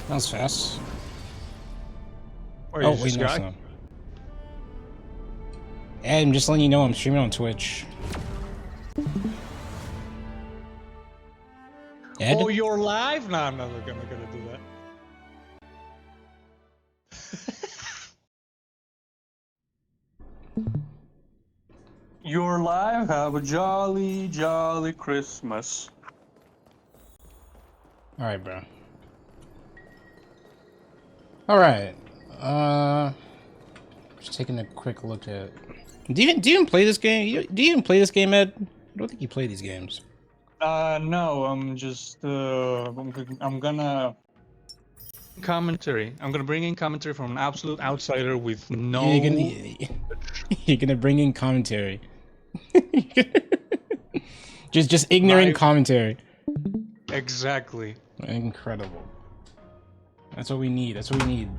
That was fast. Or Oh, is wait, this no, it's guy? not. Ed, I'm just letting you know I'm streaming on Twitch. Ed? Oh, you're live? No, I'm not gonna do that. You're live. Have a jolly, jolly Christmas. Alright, bro. Alright. Just taking a quick look at... Do you even play this game? Do you even play this game, Ed? I don't think you play these games. No, I'm just, I'm gonna... Commentary. I'm gonna bring in commentary from an absolute outsider with no. You're gonna bring in commentary. just ignorant Live. commentary. Exactly. Incredible. That's what we need. That's what we need.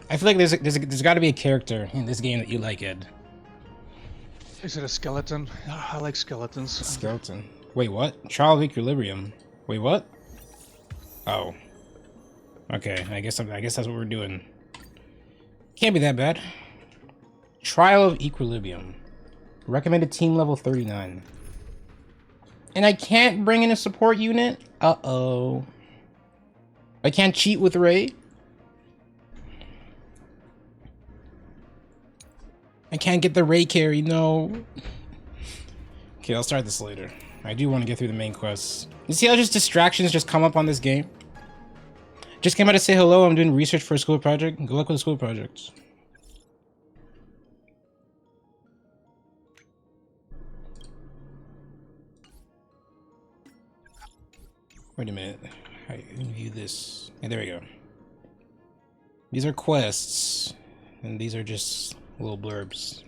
I feel like there's got to be a character in this game that you like, Ed. Is it a skeleton? I like skeletons. Skeleton. Wait, what? Trial of Equilibrium. Wait, what? Oh. Okay, I guess that's what we're doing. Can't be that bad. Trial of Equilibrium. Recommended team level 39. And I can't bring in a support unit? Uh-oh. I can't cheat with Ray? I can't get the Ray carry, no. Okay, I'll start this later. I do want to get through the main quests. You see how just distractions just come up on this game? Just came out to say hello, I'm doing research for a school project. Good luck with the school projects. Wait a minute. I can view this. Yeah, there we go. These are quests, and these are just little blurbs.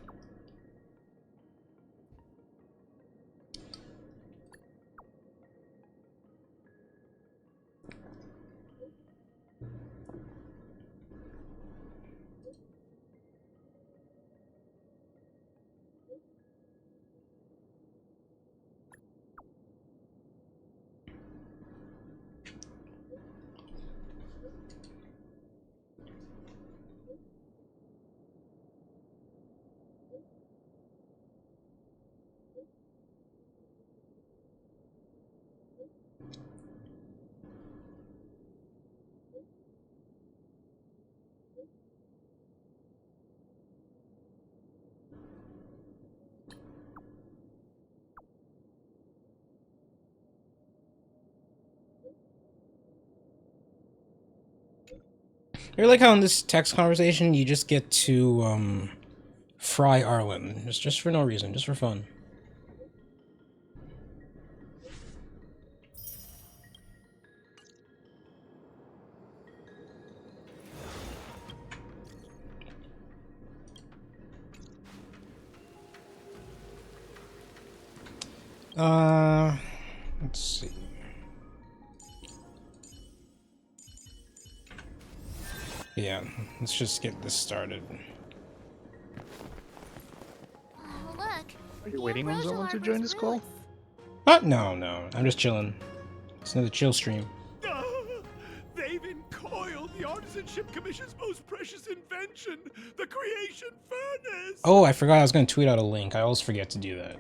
I like how in this text conversation you just get to fry Arlen, just for no reason, just for fun. Let's see. Yeah, let's just get this started. Oh, look. Are you waiting on someone to join this call? No, I'm just chilling. It's another chill stream. They've encoiled the Artisanship Commission's most precious invention, the creation furnace! Oh, I forgot I was gonna tweet out a link. I always forget to do that.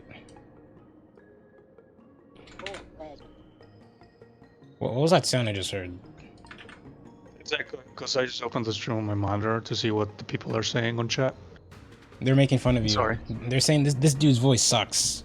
What was that sound I just heard? Exactly, because I just opened the stream on my monitor to see what the people are saying on chat. They're making fun of you. Sorry. They're saying this dude's voice sucks.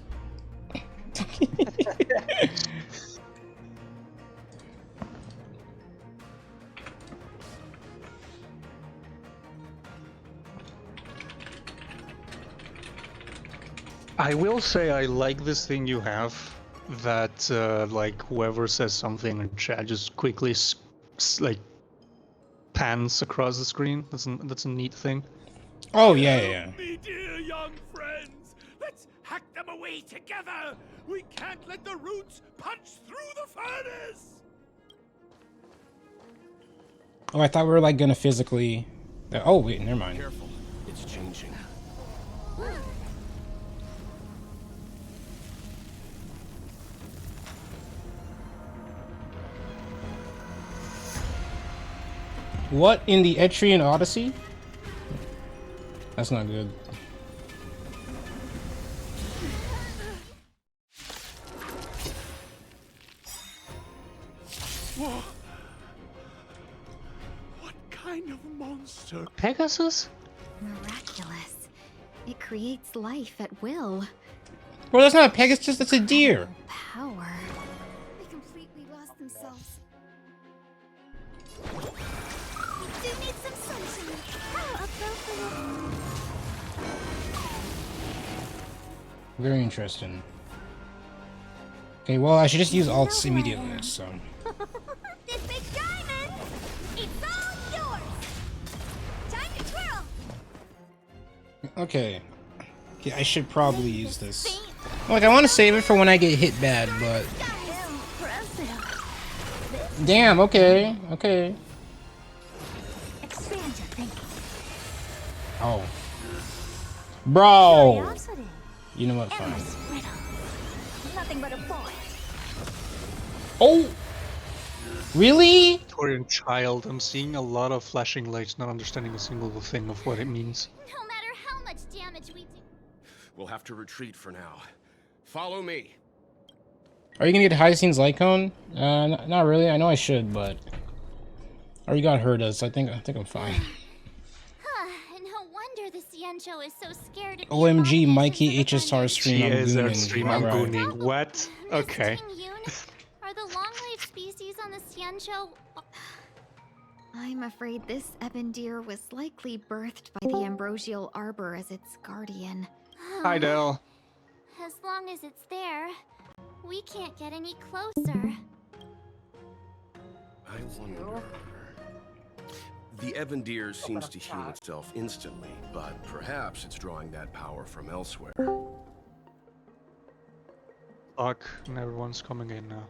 I will say I like this thing you have, that like whoever says something in chat just quickly like pans across the screen. That's a neat thing. Oh yeah. Me dear young friends, let's hack them away together! We can't let the roots punch through the furnace! Oh, I thought we were like gonna physically. Oh wait, never mind. Careful, it's changing. What in the Etrian Odyssey? That's not good. Whoa. What kind of monster? Pegasus? Miraculous. It creates life at will. Bro, that's not a Pegasus, that's a deer. Power. They completely lost themselves. We do need some sunshine. How appropriate. Very interesting. Okay, well, I should just use alts immediately, so. This big diamond, it's all yours. Time to twirl. Okay. Okay, I should probably use this. Like, I want to save it for when I get hit bad, but... Impressive. Damn, okay, okay. Expand your thinking. Oh. Bro! Curiosity. You know what, fine. Endless riddle. Nothing but a point. Oh! Really? Victorian child. I'm seeing a lot of flashing lights, not understanding a single thing of what it means. No matter how much damage we do. We'll have to retreat for now. Follow me. Are you gonna get Hyacinth's light cone? Not really. I know I should, but... I already got Herda's. I think I'm fine. No wonder the Ciencho is so scared of the OMG, abominations Mikey of the HSR dungeon. stream. She I'm is our gooning. stream. I'm Alright. gooning. What? Okay. Mr. Ting Yun, are the long-lived species on the Ciencho... I'm afraid this ebon deer was likely birthed by the ambrosial arbor as its guardian. Hi, Del. As long as it's there, we can't get any closer. I wonder... The Ebon Deer seems to heal itself instantly, but perhaps it's drawing that power from elsewhere. Fuck, and everyone's coming in now.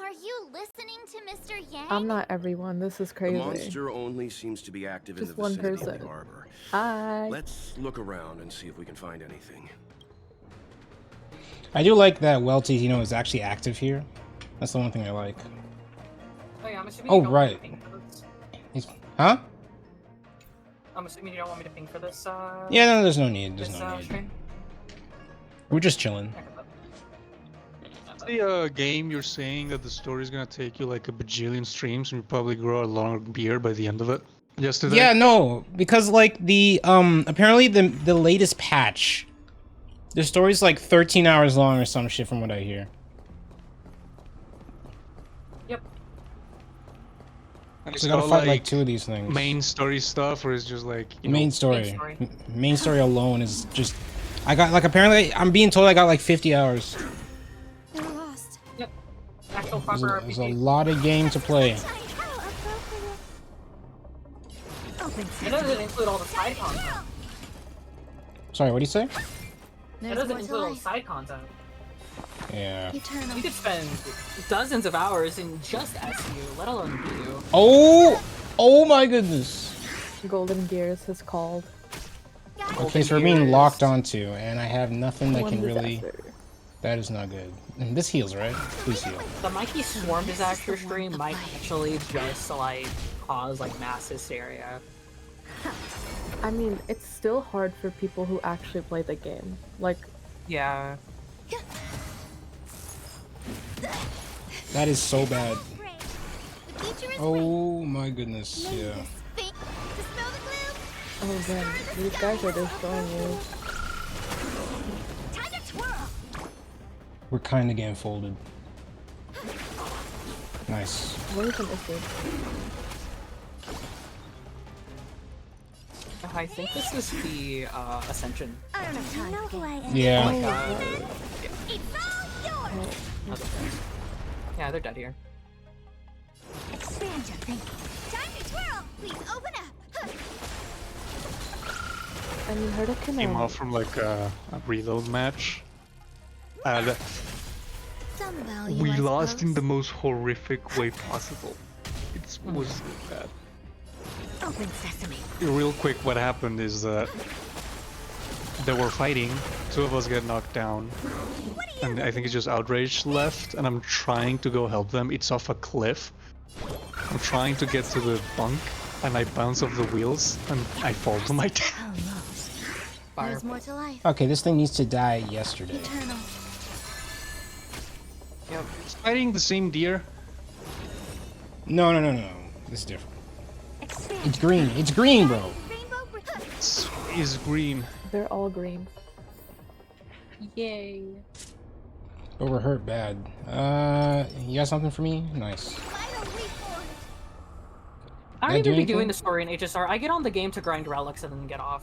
Are you listening to Mr. Yang? I'm not everyone. This is The crazy. monster only seems to be active Just in the one vicinity of person. the arbor. Hi. Let's look around and see if we can find anything. I do like that Welty, you know, is actually active here. That's the one thing I like. Oh, yeah, I'm assuming Oh, you don't want me right. to ping for this. Huh? I'm assuming you don't want me to ping for this, Yeah, no, there's no need. There's this, no need. stream? We're just chilling. The game you're saying that the story's gonna take you like a bajillion streams and you probably grow a long beard by the end of it. Yesterday. Yeah, no, because like the apparently the latest patch, the story's like 13 hours long or some shit from what I hear. Yep. And So I it's gotta got, fight like 2 of these things. main story stuff, or it's just like you Main know, story. story. Main story alone is just. I got like apparently I'm being told I got like 50 hours. We're lost. Yep. Actual There's proper there's a RPG. lot of game to play. How appropriate. Open It sesame. doesn't include all the side content. Sorry, what do you say? It There's doesn't more to include all the life. side content. Yeah. Eternal. You could spend dozens of hours in just SU, let alone BU. Oh! Oh my goodness. Golden Gears is called. Okay, so we're being locked onto, and I have nothing that One can really. disaster. That is not good. And this heals, right? Please heal. The Mikey Swarm disaster stream might actually just like cause like mass hysteria. I mean, it's still hard for people who actually play the game. Like, Yeah. That is so bad. The future is Oh my goodness. May Yeah. this thing- to smell the glue. oh man, these guys are destroying you. Time to twirl. We're kind of getting folded. Nice. What even is this? I think this is the Ascension. I don't have time. You know who I am. Yeah. Oh my god. Right. It's all yours. Other things. Yeah, they're dead here. Expand your thinking. Time to twirl. Please open up. I mean, Herda came off from like a reload match. And Some value. we I lost in the suppose. most horrific way possible. It was so bad. Open sesame. Real quick, what happened is that they were fighting, 2 of us get knocked down, and I think it's just Outrage left, and I'm trying to go help them. It's off a cliff. I'm trying to get to the bunk, and I bounce off the wheels and I fall to my death. Fire. There's more to life. Okay, this thing needs to die yesterday. Eternal. Yep. It's fighting the same deer. No. This is different. Expand. It's green. It's green, bro. Rainbow bridge. Is green. They're all green. Yay. But we're hurt bad. You got something for me? Nice. Vital reformed. I Did I don't do even be doing anything? the story in HSR. I get on the game to grind relics and then get off.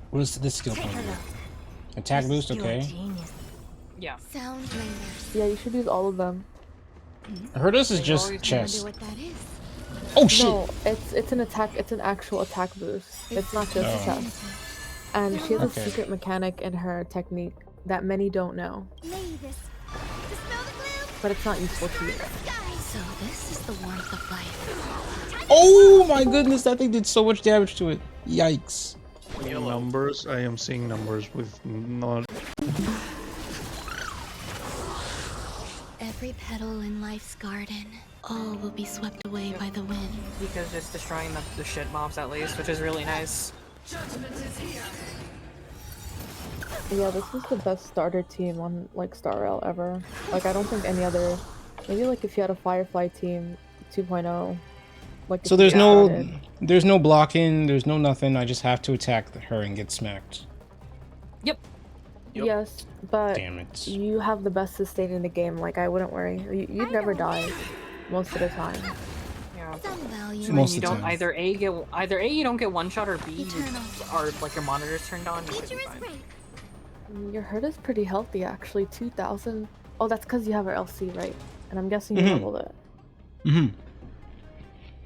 What is this skill point? Attack boost, okay. Yeah. Sound layers. Yeah, you should use all of them. Herdus is They just always chest. Wonder what that is. Oh shit! No, it's an attack. It's an actual attack boost. It's not just Oh. chest. And she has Okay. a secret mechanic in her technique that many don't know, May this dispel the gloom. but it's not useful to you. Sky. So this is the warmth of life. Oh my goodness, that thing did so much damage to it. Yikes. Numbers. I am seeing numbers with not. Every petal in life's garden, all will be swept away by the wind. Because just destroying the shit mobs at least, which is really nice. Yeah, this is the best starter team on like Star Rail ever. Like I don't think any other. Maybe like if you had a Firefly team 2.0. Like So if there's you no added- blocking, there's no nothing. I just have to attack her and get smacked. Yep. Yep. Yes, but Damn it. you have the best sustain in the game. Like I wouldn't worry. You'd never die most of the time. Yeah. Some value. When Most you of the don't time. either A you don't get one shot or B you Eternal. are like your monitor's turned on. You should Future be is fine. great. Your hurt is pretty healthy actually. 2,000. Oh, that's because you have her LC, right? And I'm guessing you Mhm. leveled it. Mm-hmm.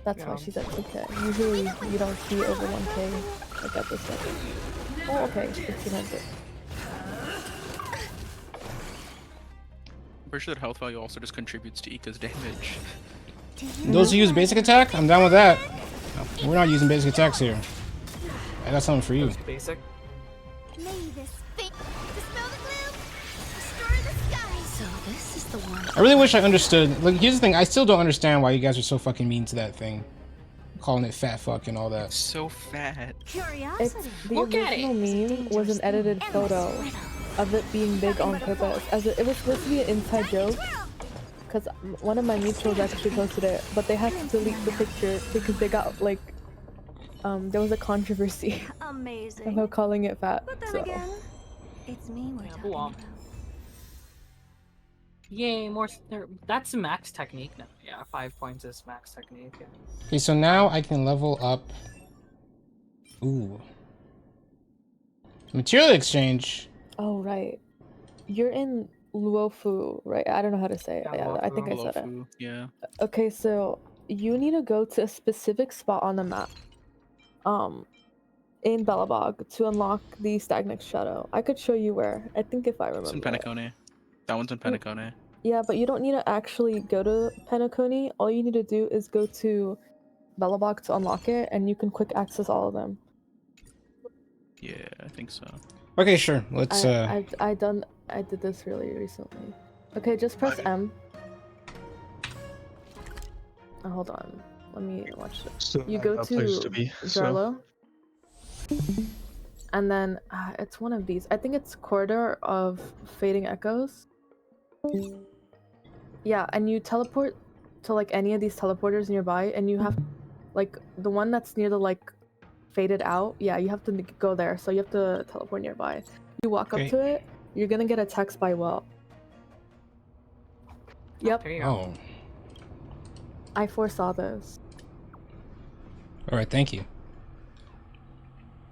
That's why Yeah. she's at 2K. Usually you don't see over 1K like at this level. Oh, okay. 1,500. I'm pretty sure that health value also just contributes to Ika's damage. Those who use basic attack, I'm down with that. We're not using basic attacks here. I got something for you. That's basic. May this thing dispel the gloom. Destroy the sky. So this is the warmth. I really wish I understood. Like, here's the thing. I still don't understand why you guys are so fucking mean to that thing. Calling it fat fuck and all that. So fat. It's Curiosity. the Look at original meme was an edited photo of it being big on purpose. It was supposed to be an inside joke. Because one of my mutuals actually posted it, but they had to delete the picture because they got like, there was a controversy Amazing. about calling it fat. But then So again, it's me we're Yeah, talking well. about. Yay, more. That's max technique now. Yeah, 5 points is max technique. Yeah. Okay, so now I can level up. Ooh. Material exchange. oh right, you're in Luofu, right? I don't know how to say it. Yeah, Yeah, I think I Luofu. said it. Lofu, yeah. Okay, so you need to go to a specific spot on the map, in Belobog to unlock the Stagnant Shadow. I could show you where. I think if I remember. It's in it. Penacone. That one's in Penacone. Yeah, but you don't need to actually go to Penacony. All you need to do is go to Belobog to unlock it, and you can quick access all of them. Yeah, I think so. Okay, sure. Let's I did this really recently. Okay, just press M. Oh, hold on. Let me watch this. Still You not go a place to be, so- Jarlo, and then it's one of these. I think it's Corridor of Fading Echoes. Yeah, and you teleport to like any of these teleporters nearby, and you have like the one that's near the like faded out. Yeah, you have to go there. So you have to teleport nearby. You walk Okay. up to it. You're gonna get a text by Well. Yep, There you go. Oh. I foresaw this. All right. Thank you.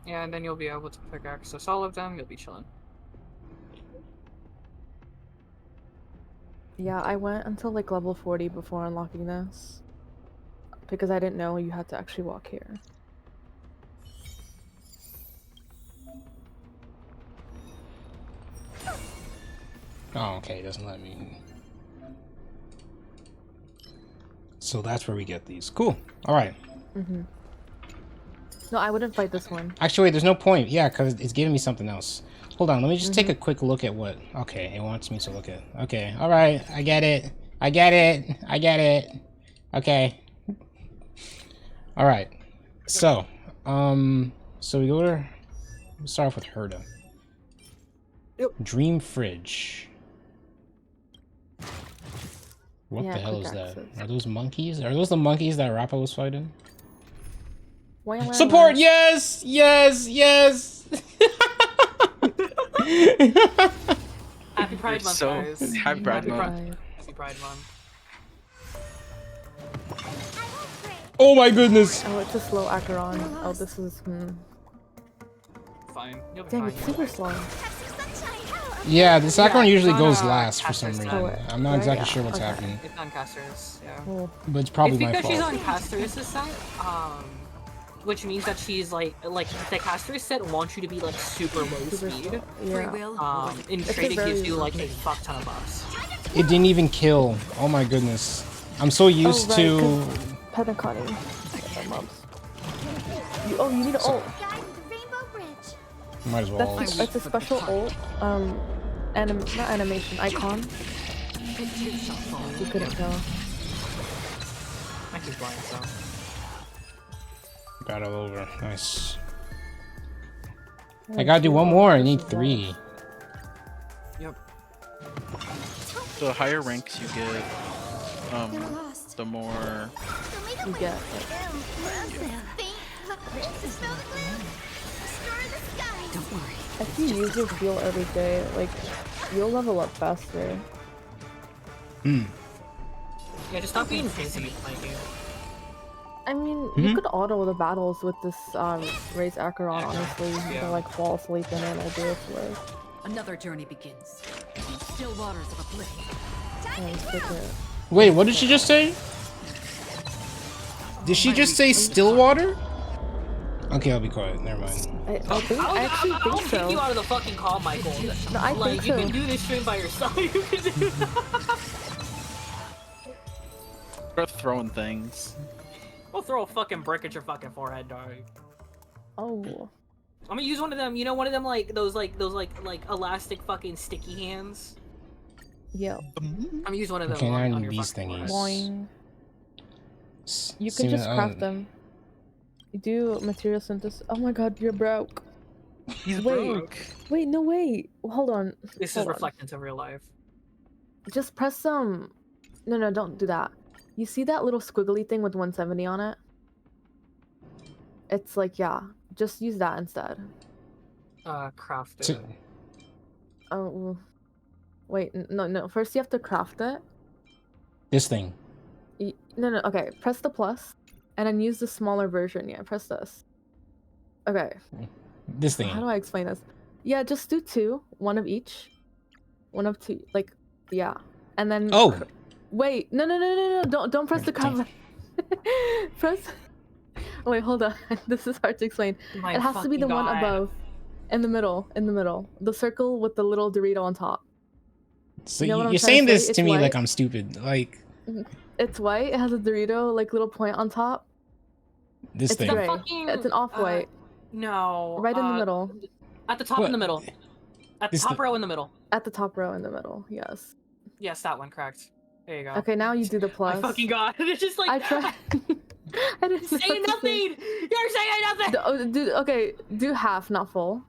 Yeah, and then you'll be able to quick access all of them. You'll be chilling. Yeah, I went until like level 40 before unlocking this. Because I didn't know you had to actually walk here. Oh, okay. It doesn't let me. So that's where we get these. Cool. All right. Mm-hmm. No, I wouldn't fight this one. Actually, wait, there's no point. Yeah, because it's giving me something else. Hold on, let me just take a quick look at what... Okay, it wants me to look at... Okay, alright, I get it. I get it. I get it. Okay. All right. So, so we go to. Let's start off with Herda. Yep. Dream Fridge. What Yeah, the hell quick is that? access. Are those monkeys? Are those the monkeys that Rappa was fighting? Wah, wah, Support! wah. Yes! Yes! Yes! Happy Pride Month, so guys. happy Pride Month. Happy Pride Month. Oh my goodness! Oh, it's a slow Acheron. Oh, this is Fine. You'll be Dang, fine. it's super slow. Yeah, the Sakuron Yeah, usually it's goes on, last for some Caster's reason. side. I'm not Right? exactly Yeah, sure what's okay. happening, It's on Caster's, yeah. Oh. but it's probably It's my because she's fault. on Caster's set, which means that she's like the Caster's set wants you to be like super low Super speed. slow. Yeah. And It's a trading very gives you like a good fuck ton of buffs. It didn't even kill. Oh my goodness. I'm so used right, to... Penaconi. You need an ult. Might as well. It's a special ult. Not animation, icon. You couldn't tell. I keep blind, so. Battle over. Nice. I gotta do one more. I need 3. Yep. The higher ranks you get, the more. You get. Don't worry. If you use your heal every day, like, you'll level up faster. Yeah, just stop being busy, Mikey. I mean, you could auto the battles with this raise Acheron, honestly. You can like fall asleep in it and do it for it. Another journey begins. Still waters of oblivion. Yeah, just take it. Wait, what did she just say? Did she just say Stillwater? Okay, I'll be quiet. Never mind. I actually I'll think kick you so. out of the fucking call, Michael. No, I Like, think you so. can do this stream by yourself. You can do Start throwing things. We'll throw a fucking brick at your fucking forehead, dog. Oh. I'm gonna use one of them, you know, one of them like those elastic fucking sticky hands. Yeah. I'm gonna use one of them Okay, now I on need your these fucking thingies. forehead. Boing. You can just craft them. You do material synthesis. Oh my god, you're broke. He's Wait. broke. Wait, no, wait. Hold on. This is Hold on. reflective of real life. Just press some. No, don't do that. You see that little squiggly thing with 170 on it? It's like, yeah. Just use that instead. Craft it. Oh. Wait, no. First you have to craft it. This thing. No. Okay, press the plus, and then use the smaller version. Yeah, press this. Okay. This thing. How do I explain this? Yeah, just do 2, 1 of each. 1 of 2, like, yeah. And then. Oh. Wait, no. Don't press the craft. Press. Oh, wait, hold on. This is hard to explain. My It has to be the fucking one God. above, in the middle. The circle with the little Dorito on top. So You know what I'm you're trying to saying this say? to It's me white. like I'm stupid. Like It's white. It has a Dorito like little point on top. this It's thing. gray. Fucking, It's an off-white. No. Right in the middle. At the top What? in the middle. At the This top the- row in the middle. At the top row in the middle. Yes. Yes, that one, correct. There you go. Okay, now you do the plus. I fucking got it. It's just like I tried. I didn't know say what to say. nothing. You're saying nothing. Okay, do half, not full.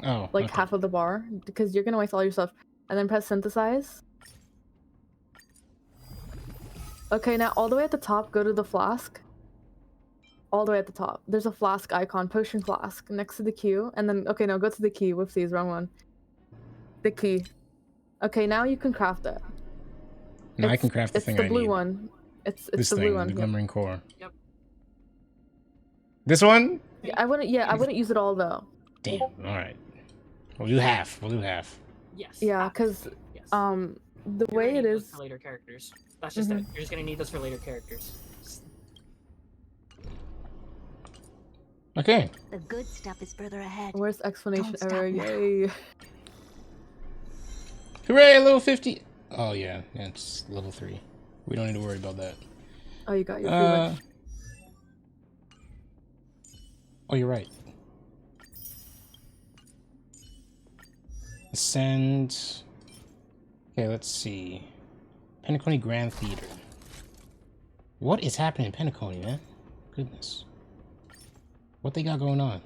Oh. Like okay. half of the bar, because you're gonna waste all your stuff. And then press synthesize. Okay, now all the way at the top, go to the flask. All the way at the top. There's a flask icon, potion flask, next to the Q. And then, okay, no, go to the key. Whoopsies, wrong one. The key. Okay, now you can craft it. Now I can craft the it's thing the I blue need. one. It's This the thing, blue one. the Yep. glimmering core. Yep. This one? Yeah, I wouldn't use it all though. Damn. All right. We'll do half. Yes. Yeah, because Yes. the You're way gonna it need those is. for later characters. That's just it. You're just gonna need those for later characters. Okay. The good stuff is further ahead. Worst explanation Don't stop ever. now. Yay. Hooray, level 50. Oh yeah, it's level 3. We don't need to worry about that. Oh, you got your free lunch. Oh, you're right. Ascend. Okay, let's see. Penacony Grand Theater. What is happening in Penacony, man? Goodness. What they got going on?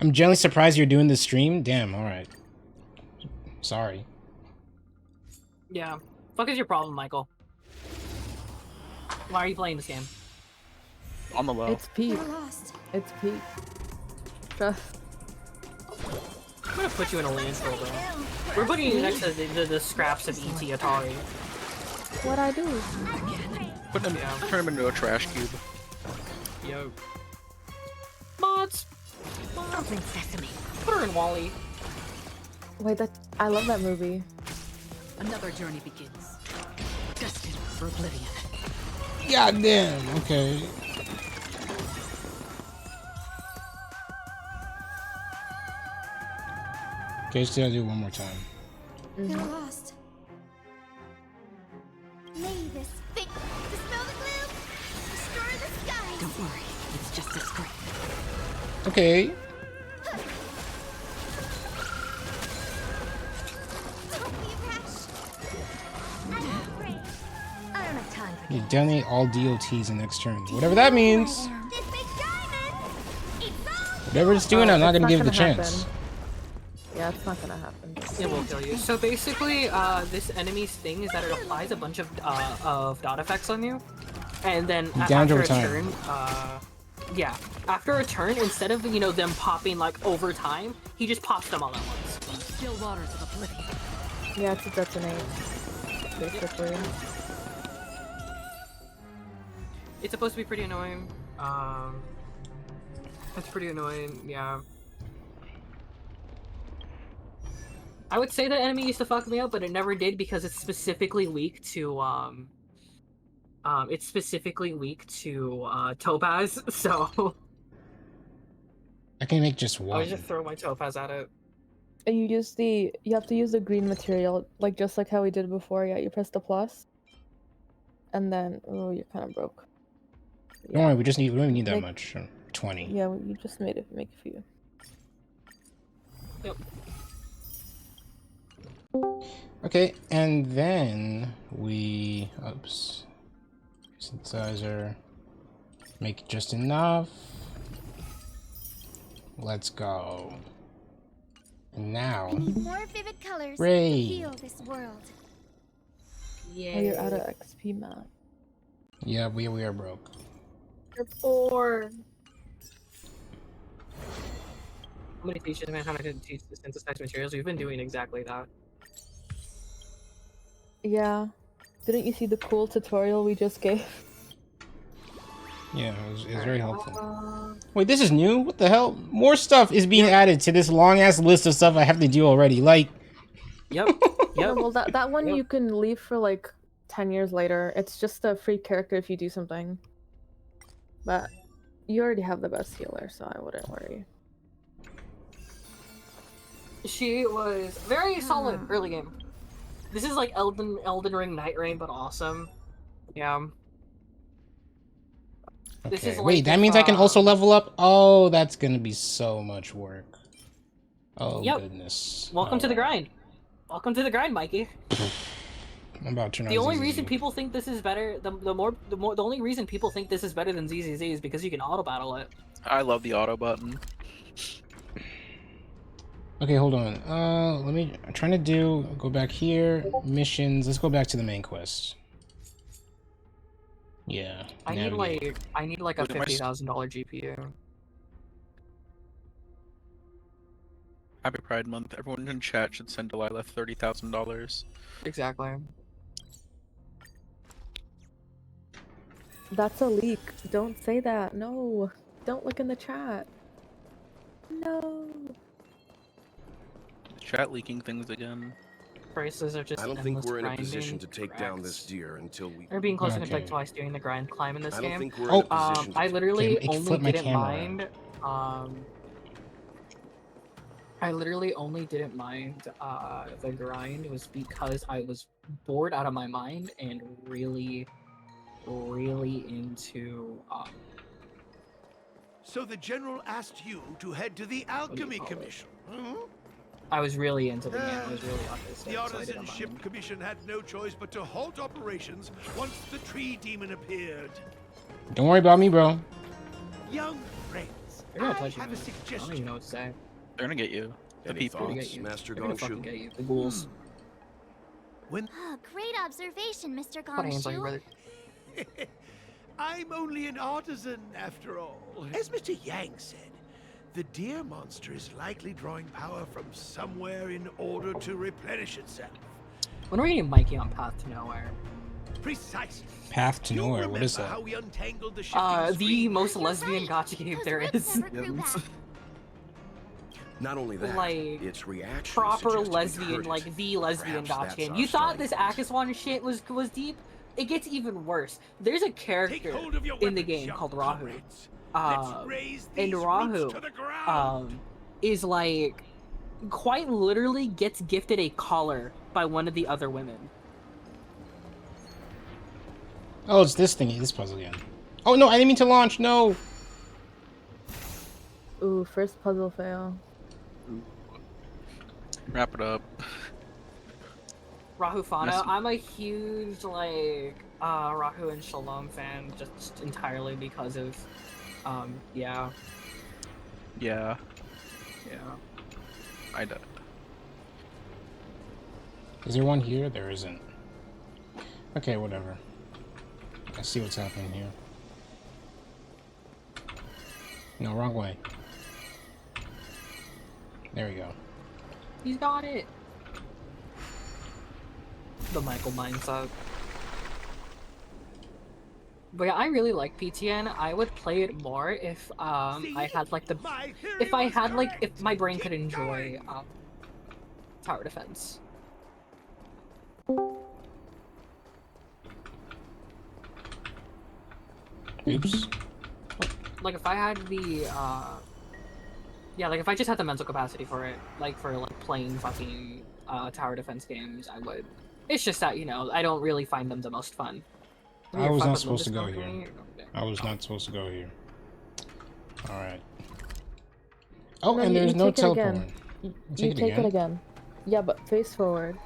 I'm genuinely surprised you're doing this stream. Damn, alright. Sorry. Yeah. Fuck is your problem, Michael? Why are you playing this game? On the low. It's peak. It's peak. Trust. I'm gonna put you in a landfill, though. We're putting you next to the scraps of ET Atari. What'd I do? Turn him into a trash cube. Yo. Mods! Open sesame. Put her in Wally. Wait, I love that movie. Another journey begins. Destined for oblivion. God damn, okay. Okay, just gotta do it one more time. You're lost. Lay this thick. Dispel the gloom. Destroy the skies. Don't worry, it's just a script. Okay. Don't be rash. I'm afraid. I don't have time for You donate all DOTs in next turn. Whatever that means. this big diamond. It's all Whatever it's doing, I'm not It's gonna give it the gonna chance. happen. Yeah, it's not gonna happen. It will kill you. So basically, this enemy's thing is that it applies a bunch of dot effects on you, and then Down after over a time. turn, yeah, after a turn, instead of them popping like over time, he just pops them all at once. Still waters of oblivion. Yeah, it's a detonate. Basically. It's supposed to be pretty annoying. It's pretty annoying. Yeah. I would say that enemy used to fuck me up, but it never did because it's specifically weak to Topaz. So I can make just I one. would just throw my Topaz at it. And you have to use the green material, like just like how we did before. Yeah, you press the plus. And then, oh, you're kind of broke. Don't worry, we don't even need that Make- much. 20. Yeah, you just make a few. Yep. Okay, and then we synthesizer, make just enough. Let's go. And now, I need more vivid colors Ray. to heal this world. Yeah. Oh, you're out of XP, Matt. Yeah, we are broke. You're poor. I'm gonna teach you man how to teach the synthesized materials. We've been doing exactly that. Yeah. Didn't you see the cool tutorial we just gave? Yeah, it was very helpful. Wait, this is new? What the hell? More stuff is being added to this long-ass list of stuff I have to do already. Like... Yep. Yeah, well, that one Yep. you can leave for like 10 years later. It's just a free character if you do something. But you already have the best healer, so I wouldn't worry. She was very solid early game. This is like Elden Ring Night Rain, but awesome. Yeah. This Okay, is like wait, that if, means I can also level up? Oh, that's gonna be so much work. Oh, Yep. goodness. Welcome to the Alright. grind. Welcome to the grind, Mikey. I'm about to turn on The only ZZZ. reason people think this is better, the only reason people think this is better than ZZZ is because you can auto battle it. I love the auto button. Okay, hold on. I'm trying to go back here, missions. Let's go back to the main quest. Yeah. I need navigate. like a Look at my $50,000 GPU. Happy Pride Month. Everyone in chat should send Delilah $30,000. Exactly. That's a leak. Don't say that. No. Don't look in the chat. No. Chat leaking things again. Prices are just I don't think endless we're in a grinding. position to take down Correct. this deer until we. They're being close to Okay. like twice during the grind climb in this I don't game. think we're Oh. in a position. I literally Okay, only flip my didn't camera mind. I literally only didn't mind the grind was because I was bored out of my mind and really into So the general asked you to head to the Alchemy call it? Commission, hmm? I was really into the game. I was really autistic. The so I Artisan didn't Ship mind. Commission had no choice but to halt operations once the tree demon appeared. Don't worry about me, bro. Young friends, They're gonna I touch you. have a Man. I don't even suggestion. know what to say. They're gonna get you. The Any people. They're gonna thoughts, get you. Master They're gonna fucking Gongsu? get you. The ghouls. Oh, great observation, Mr. Put hands on your Gongsu. brother. I'm only an artisan, after all. As Mr. Yang said, the deer monster is likely drawing power from somewhere in order to replenish itself. When are we getting Mikey on Path to Nowhere? Precisely. Path to You Nowhere. What is remember that? how we untangled the shifting The screen? most You're lesbian right. gotcha game Those there roots is. never grew back. Not only that, Like, its reaction Proper suggests we lesbian, heard like it. the lesbian Perhaps gotcha that's game. our You thought starting this point. Akaswan shit was deep? It gets even worse. There's a Take character hold of your in the weapons, game young called Rahu. comrades. Let's raise And these roots Rahu, to the ground. is like quite literally gets gifted a collar by one of the other women. Oh, it's this thingy, this puzzle again. Oh no, I didn't mean to launch. No. Ooh, first puzzle fail. Wrap it up. Rahu Fana, Yes. I'm a huge like Rahu and Shalom fan just entirely because of yeah. Yeah. Yeah. I do. Is there one here? There isn't. Okay, whatever. I see what's happening here. No, wrong way. There we go. He's got it. The Michael mindset. But yeah, I really like PTN. I would play it more if I had like the My theory if I was had like correct. if my brain could Keep enjoy going. tower defense. Oops. Like if I had the yeah, like if I just had the mental capacity for it, like for like playing fucking tower defense games, I would. It's just that, you know, I don't really find them the most fun. I You're was fuck not with supposed to Lucas go here. Company? I was not supposed to go here. Alright. Oh, No, and you there's no take it again. teleporting. You Take it take again? it again. Yeah, but face forward.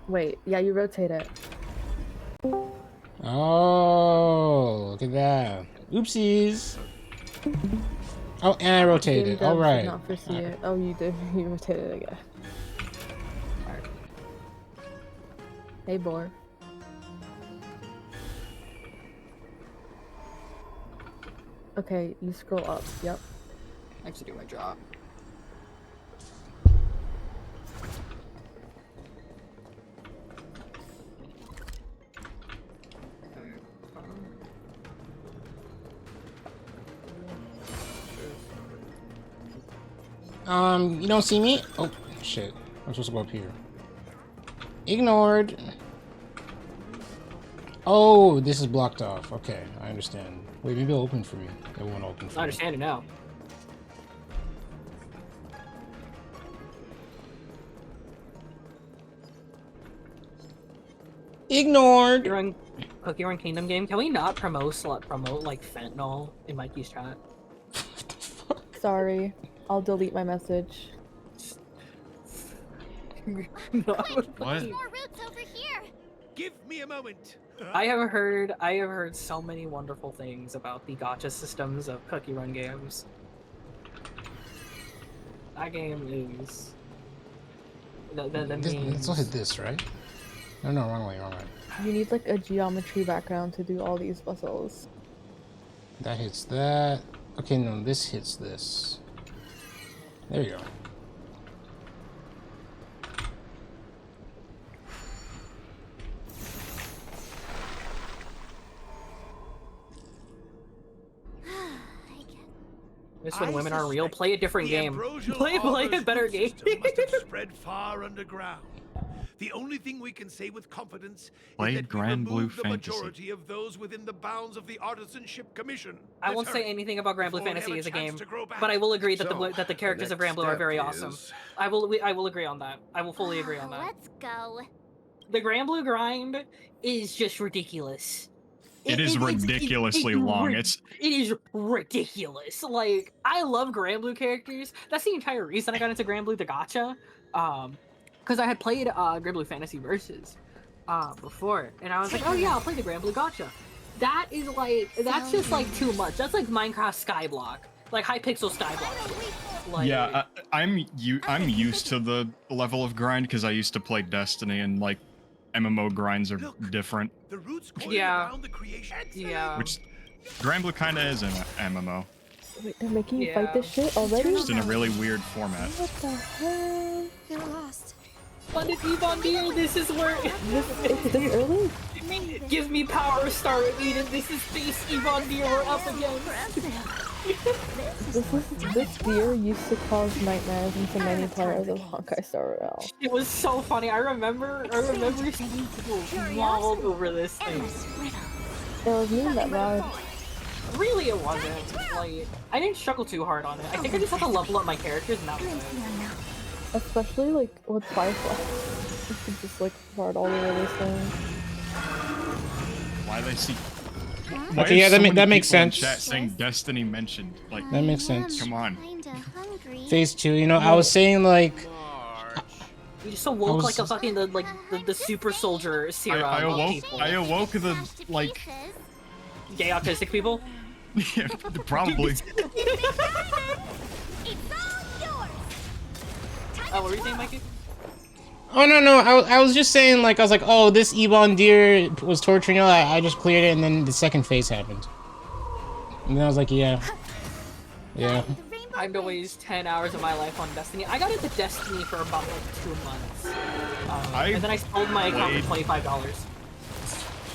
Wait, yeah, you rotate it. Oh, look at that. Oopsies. Oh, and I Game rotated. devs All did right. not foresee it. Oh, you did. You rotated it again. Hey, Boar. Okay, you scroll up. Yep. I have to do my job. You don't see me? Oh, shit. I'm supposed to go up here. Ignored. Oh, this is blocked off. Okay, I understand. Wait, maybe it'll open for me. It won't open for I me. understand it now. Ignored. Cookie Run Kingdom game. Can we not promote like fentanyl in Mikey's chat? Sorry. I'll delete my message. No, What? More roots over here. Give me a moment. I have heard so many wonderful things about the gacha systems of Cookie Run games. That game is Let's look at this, right? No, no, wrong way, wrong way. You need like a geometry background to do all these puzzles. That hits that. Okay, no, this hits this. There you go. This when I women aren't real. suspect Play a different the game. ambrosial Play a arbor's better root game. system must have spread far underground. The only thing we can say with confidence Play is that we Grand Blue removed the Fantasy. majority of those within the bounds of the Artisanship Commission. I won't Let's say hurry, anything about Grand Blue before we have Fantasy as a chance game, to grow back. but I will agree that So, the characters the of Grand Blue are next very step awesome. is- I will agree on that. I will fully agree on that. Let's go. The Grand Blue grind is just ridiculous. It is ridiculously long. It is ridiculous. Like, I love Grand Blue characters. That's the entire reason I got into Grand Blue the Gacha. because I had played Grand Blue Fantasy Versus before, and I was like, oh yeah, I'll play the Grand Blue Gacha. That is like, that's just like too much. That's like Minecraft Skyblock, like Hypixel Skyblock. Like, Yeah, I'm used to the level of grind because I used to play Destiny, and like MMO grinds are different. The roots yeah, around the creation. yeah. Which Grand Blue kind of is an MMO. Wait, they're making you fight this shit already? Just in a really weird format. What the hell? You're lost. Funded Yvonne Deal, this is where It's this early? Give me power star Eden. This is Space Yvonne Deal, we're up again. This deer used to cause nightmares into many players of Honkai Star Rail. It was so funny. I remember seeing people mauled over this thing. It was me that ride. Really, it wasn't. Like, I didn't struggle too hard on it. I think I just had to level up my characters and that was it. Especially like with Firefly. You could just like fart all over this thing. Why they see? Okay, yeah, that makes sense. Chat saying Destiny mentioned, like that makes sense. Come on. Phase 2, you know, I was saying like. You just awoke like a fucking the super soldier serum. I awoke. People. I awoke the like. Gay autistic people. Yeah, probably. Oh, what were you saying, Mikey? Oh no, I was just saying like I was like, oh, this Ebon deer was torturing you. I just cleared it, and then the second phase happened. And then I was like, yeah. I've wasted 10 hours of my life on Destiny. I got into Destiny for about like 2 months, and then I sold my account for $25.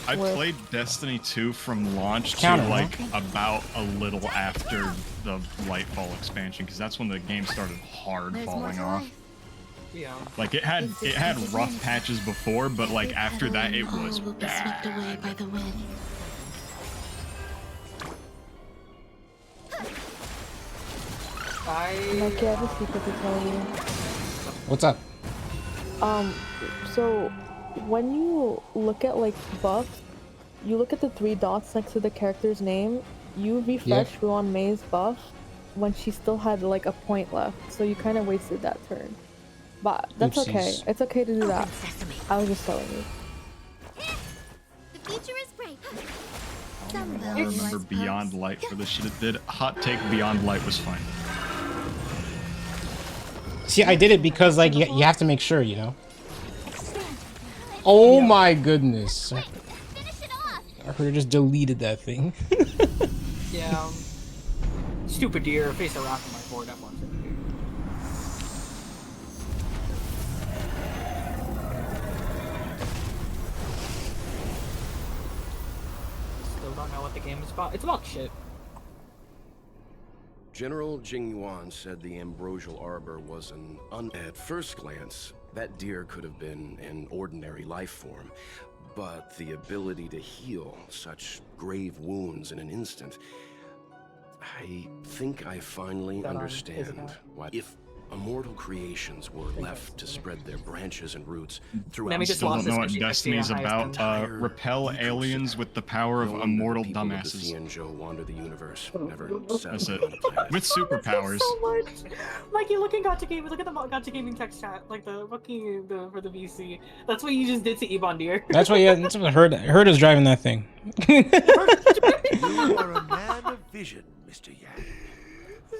I played Destiny 2 from launch to like about a little after the Lightfall expansion, because that's when the game started hard falling off. Yeah. Like it had rough patches before, but like after that it was bad. Away by the wind. Mikey, I have a secret to tell you. What's up? So when you look at like buffs, you look at the 3 dots next to the character's name. You refresh Ruan May's buff when she still had like a point left, so you kind of wasted that turn. But that's okay. It's okay to do that. I was just telling you. The future is bright. I remember Beyond Light for the shit it did. Hot take: Beyond Light was fine. See, I did it because like you have to make sure, you know. Oh my goodness! I could have just deleted that thing. Yeah. Stupid deer, face a rock on my board at once. Still don't know what the game is about. It's about shit. General Jing Yuan said the ambrosial arbor was an at first glance, that deer could have been an ordinary life form, but the ability to heal such grave wounds in an instant, I think I finally understand why. If immortal creations were left to spread their branches and roots throughout. I still don't know what Destiny's about. Repel aliens with the power of immortal dumbasses. Wander the universe, never That's it. With superpowers. So much. Mikey, look at Gacha Gaming. Look at the Gacha Gaming text chat, like the fucking for the VC. That's what you just did to Ebon Deer. That's what. Yeah, that's what Herd is driving that thing. You are a man of vision, Mr. Yang.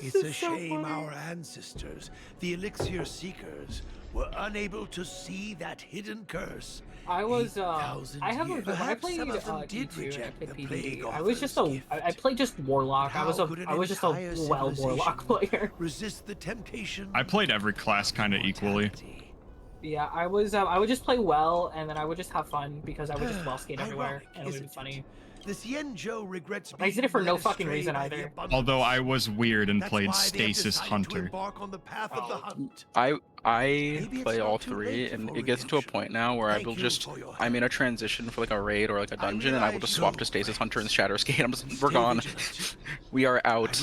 It's a shame our ancestors, the elixir seekers, were unable to see that hidden curse. I was I have a when I played E2, I played PvP. I was just I played just Warlock. I was just a well Warlock player. Resist the temptation. I played every class kind of equally. Yeah, I would just play well, and then I would just have fun because I would just well skate everywhere, and it would be funny. This Yen-Jo regrets I did it for no fucking reason either. Although I was weird and played Stasis Hunter. I play all 3, and it gets to a point now where I will just I'm in a transition for like a raid or like a dungeon, and I will just swap to Stasis Hunter and Shatter Skate. I'm just we're gone. We are out.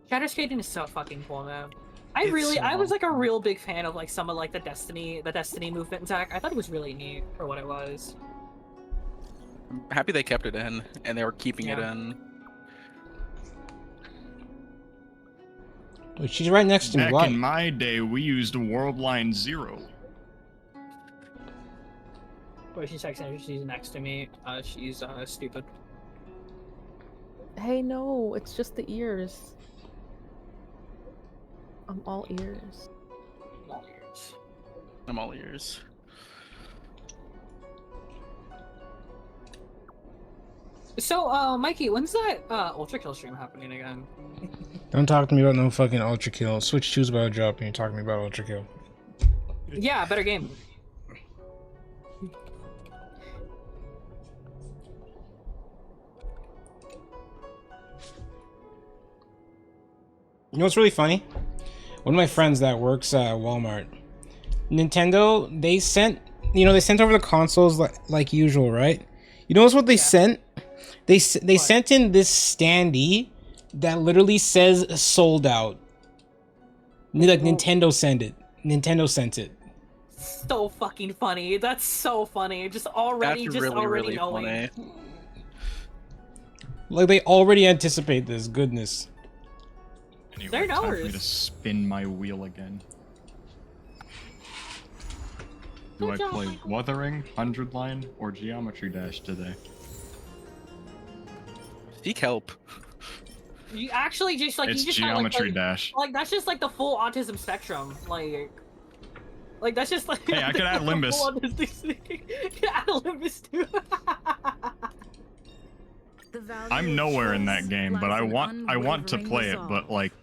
Shatter Skating is so fucking cool, man. I was like a real big fan of like some of like the Destiny movement attack. I thought it was really neat for what it was. I'm happy they kept it in, and they were keeping it in. Wait, she's right next to me. Back Why? in my day, we used Worldline 0. Wait, she's texting. She's next to me. She's stupid. Hey, no, it's just the ears. I'm all ears. I'm all ears. I'm all ears. So, Mikey, when's that Ultra Kill stream happening again? Don't talk to me about no fucking Ultra Kill. Switch 2's about to drop and you're talking to me about Ultra Kill. Yeah, better game. You know what's really funny? One of my friends that works at Walmart, Nintendo, they sent over the consoles like usual, right? You know what they sent? They sent in this standee that literally says sold out. Like Nintendo sent it. Nintendo sent it. So fucking funny. That's so funny. Just already, That's just really, already really knowing. funny. Like they already anticipate this. Goodness. Anyway, They're time for me knowers. to spin my wheel again. Do Good I job, play Michael. Wuthering, 100 Line, or Geometry Dash today? Seek help. You actually just like It's you just Geometry got, Dash. Like that's just like the full autism spectrum. Like that's just like. Hey, I could add the Limbus. full autistic thing. Add Limbus too. I'm nowhere in that game, but I want to play it, but like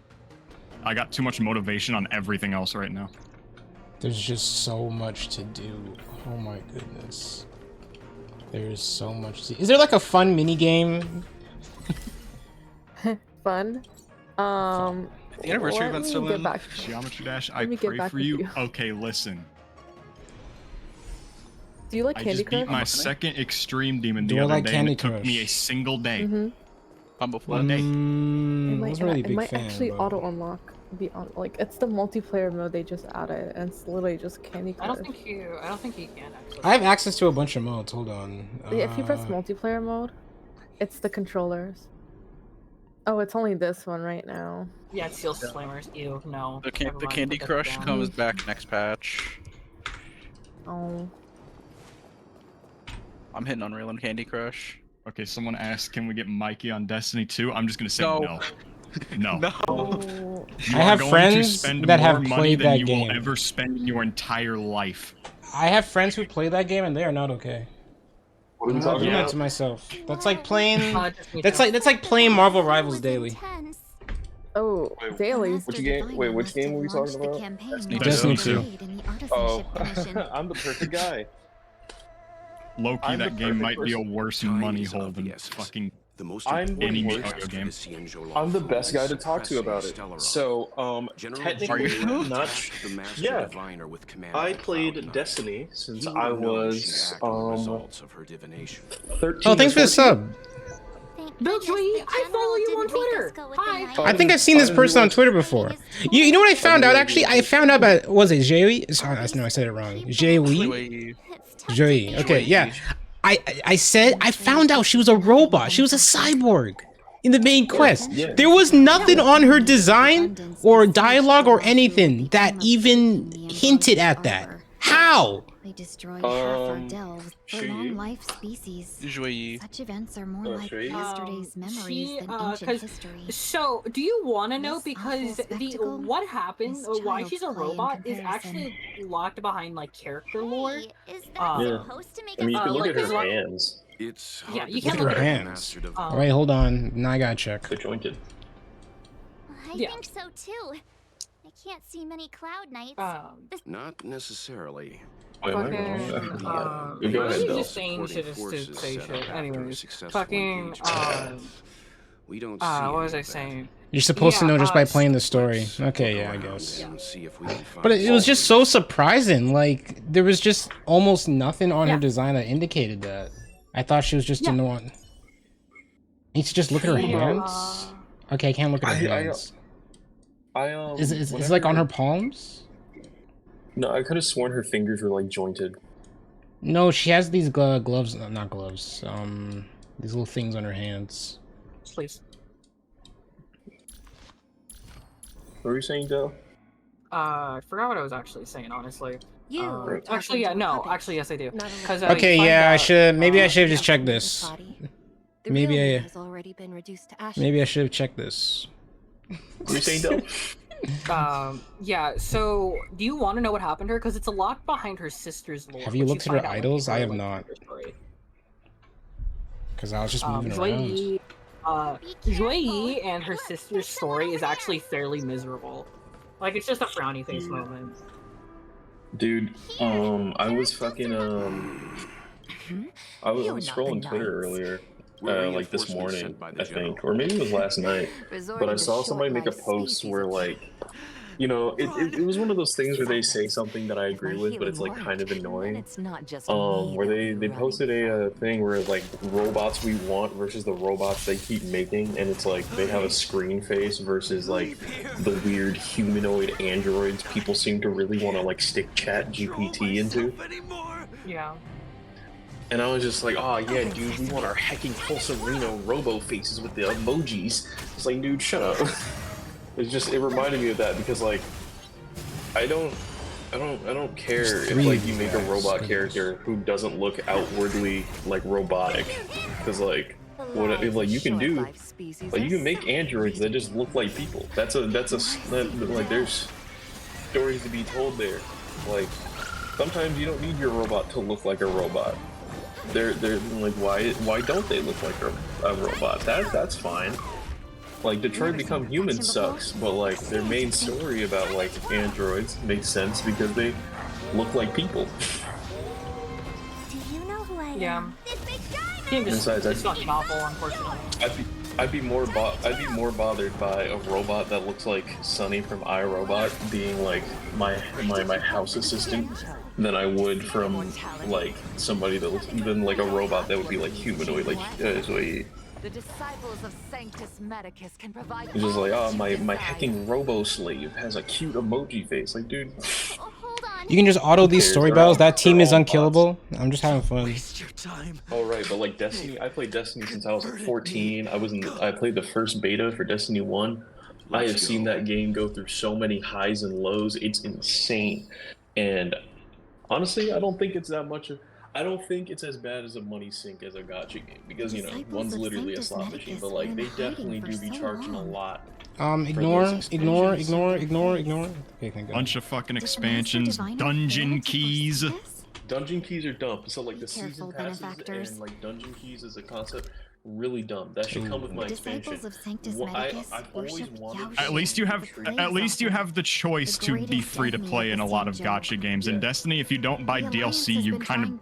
I got too much motivation on everything else right now. There's just so much to do. Oh my goodness. There's so much to... Is there like a fun mini game? Fun. The anniversary let event's me still get in. back. Geometry Dash, I Let me get pray back for with you. you. Okay, listen. Do you like I Candy just beat Crush? my second extreme demon Do the I other like day, Candy and it took Crush? me a single day. Mm-hmm. Humble One Flood. day. I wasn't really a It big might fan. actually but- auto unlock. Be on like it's the multiplayer mode they just added, and it's literally just Candy Crush. I don't think you can actually. I have access to a bunch of modes. Hold on. If you press multiplayer mode, it's the controllers. Oh, it's only this one right now. Yeah, it's Steel Slammers. Ew, no. The Never mind, Candy put that Crush down. comes back next patch. Oh. I'm hitting Unreal and Candy Crush. Okay, someone asked, can we get Mikey on Destiny 2? I'm just gonna say No. no. No. No. Oh. You I are have going friends to spend that more have money played than that you game. will ever spend in your entire life. I have friends who play that game and they are not okay. What are we I'm talking doing that about? to myself. That's like playing. Just me That's too. like playing Marvel Rivals daily. Oh, daily. Which game? Wait, which game were we talking about? Destiny 2. Oh, I'm the perfect guy. Low-key, I'm the that game might perfect be a worse money hole than fucking any video game. I'm the best guy to talk to about it. So, technically, not. Yeah, I played Destiny since I was 13. Oh, thanks for the sub. Bill Joey, I follow you on Twitter. Hi. I think I've seen this person on Twitter before. You know what I found out? Actually, I found out about, was it Joey? No, I said it wrong. Joey? Joey. Okay, yeah. I found out she was a robot. She was a cyborg in the main quest. There was nothing on her design or dialogue or anything that even hinted at that. How? They destroyed half our delves for Shui. long-life species. Usually. Such events are more like Shui. yesterday's memories than ancient history. So, do you want to know This because awful spectacle what happened, is or why child's she's a play in robot, is comparison. actually locked behind like character lore. Is Yeah. supposed to make I mean, you can look like at her there's a lot- hands. It's Yeah, hard you to can Look at look her at hands. Wait, hold on. Now I gotta check. They're jointed. I Yeah. think so too. I can't see many cloud nights. Not necessarily. Wait, what? Fucking, You go what ahead, was Bill. just saying shit just to say shit. Anyways, fucking, We don't what was I saying? You're supposed to Yeah, know just by playing the story. Okay, yeah, I guess. But it was just so surprising. Like, there was just almost nothing on her design that indicated that. I thought she was just in the one. Need to just look at her hands? Okay, I can't look at her hands. Is it like on her palms? No, I could have sworn her fingers were like jointed. No, she has these gloves, not gloves, these little things on her hands. Please. were you saying, Del? I forgot what I was actually saying, honestly. You actually, yeah, no, actually, yes, I do. Because Okay, yeah, I should. Maybe I should have just checked this. Maybe I. Maybe I should have checked this. What were you saying, Del? Yeah. So, do you want to know what happened to her? Because it's a lot behind her sister's lore. Have you which looked at find her out when idols? you I have like, not. her story. Because I was just moving around. Joy Yi and her sister's story is actually fairly miserable. Like, it's just a frowny face moment. Dude, I was fucking I was scrolling Twitter earlier, like this morning, I think, or maybe it was last night. But I saw somebody make a post where, like, you know, it was one of those things where they say something that I agree with, but it's like kind of annoying. Where they posted a thing where like robots we want versus the robots they keep making, and it's like they have a screen face versus like the weird humanoid androids people seem to really want to like stick Chat GPT into. Yeah. And I was just like, oh yeah, dude, we want our hecking Pulsarino robo faces with the emojis. It's like, dude, shut up. It reminded me of that because like I don't care if like you make a robot character who doesn't look outwardly like robotic, because like what if like you can do like you can make androids that just look like people. That's like there's stories to be told there. Like sometimes you don't need your robot to look like a robot. They're like why don't they look like a robot? That's fine. Like, Detroit Become Human sucks, but like, their main story about like androids makes sense because they look like people. Do you know who I am? Yeah. Besides, it's fucking awful, unfortunately. I'd be more bothered by a robot that looks like Sunny from iRobot being like my house assistant than I would from like somebody that looks even like a robot that would be like humanoid, like Zoe. The disciples of Sanctus Medicus can provide. It's just like, oh, my hecking robo slave has a cute emoji face. Like, dude. You can just auto these story battles. That team is unkillable. I'm just having fun. Oh right, but like Destiny, I played Destiny since I was like 14. I played the first beta for Destiny 1. I have seen that game go through so many highs and lows. It's insane. And honestly, I don't think it's that much of. I don't think it's as bad as a money sink as a gacha game, because you know one's literally a slot machine, but like they definitely do be charging a lot. Ignore. Okay, thank God. Bunch of fucking expansions, dungeon keys. Dungeon keys are dumb. So like the season passes and like dungeon keys as a concept, really dumb. That should come with my expansion. I've always wanted. At least you have the choice to be free to play in a lot of gacha games. In Destiny, if you don't buy DLC, you kind of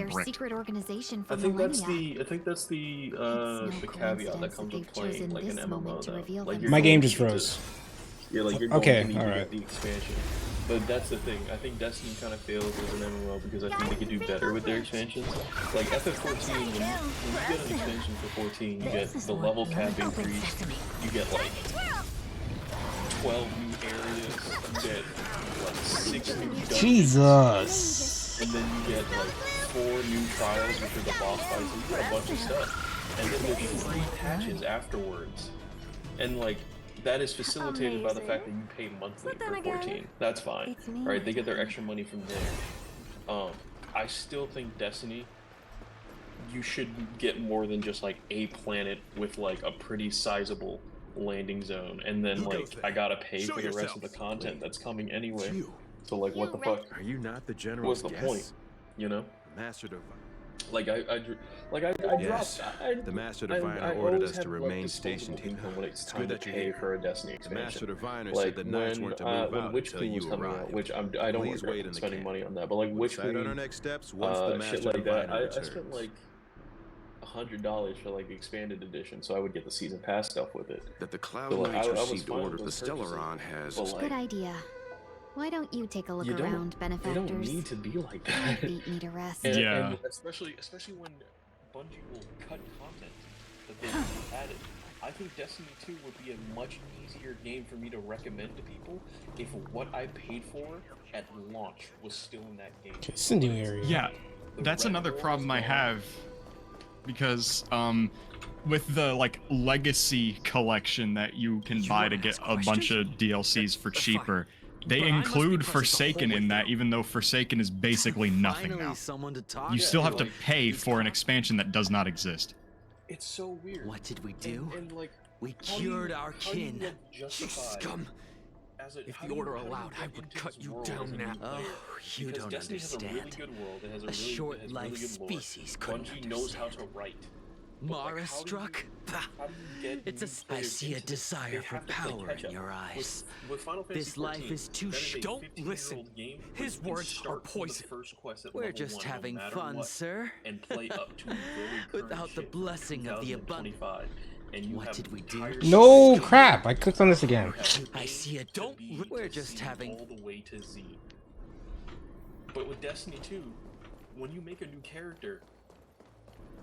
brick. I think that's the caveat that comes with playing like an MMO though. Like my game just froze. Yeah, like you're going to need to get the expansion. But that's the thing. I think Destiny kind of fails as an MMO because I think they could do better with their expansions. Like FF14, when you get an expansion for 14, you get the level cap increase. You get like 12 new areas. You get like 6 new dungeons. Jesus. And then you get like 4 new trials, which are the boss fights. And you get a bunch of stuff. And then there's free patches afterwards. And like. That is facilitated by the fact that you pay monthly for 14. That's fine. Right? They get their extra money from there. I still think Destiny, you should get more than just like a planet with like a pretty sizable landing zone, and then like I gotta pay for the rest of the content that's coming anyway. So like, what the fuck? Are you not the general? What's the point? You know? Master Divine. Like I yes, dropped. The Master Diviner ordered us to remain stationed here. When it's time to pay for a Destiny expansion. The Master Diviner like said the knights weren't to move out Witch until was you coming arrived. out, which I don't regret spending money on that. But like Witch on our next steps, once the Master shit like that, Diviner I spent like $100 for like the expanded edition, so I would get the season pass stuff with it. That the Cloud so, like, Knights I was received fine order with the Stellaron has. Good idea. Why don't you take a look around, benefactors? They don't need to be like that. Beat me to rest. And especially when Bungie will cut content that they've added. I think Destiny 2 would be a much easier game for me to recommend to people if what I paid for at launch was still in that game. It's a new area. Yeah, that's another problem I have. because with the like legacy collection that you can buy to get a bunch of DLCs for cheaper, they include Forsaken in that, even though Forsaken is basically nothing now. You still have to pay for an expansion that does not exist. It's so weird. What did we do? And like, We cured our kin. You scum! If the order allowed, I would cut you down now. Oh, you don't understand. A short-life species couldn't understand. knows how to write. Mara struck? I see a desire for power in your eyes. This life is too Don't listen. His words are poison. We're just having fun, sir. And play up to Without the blessing of the abundant. What did we do? No crap! I clicked on this again. I see a We're just having all the way to Z. But with Destiny 2, when you make a new character,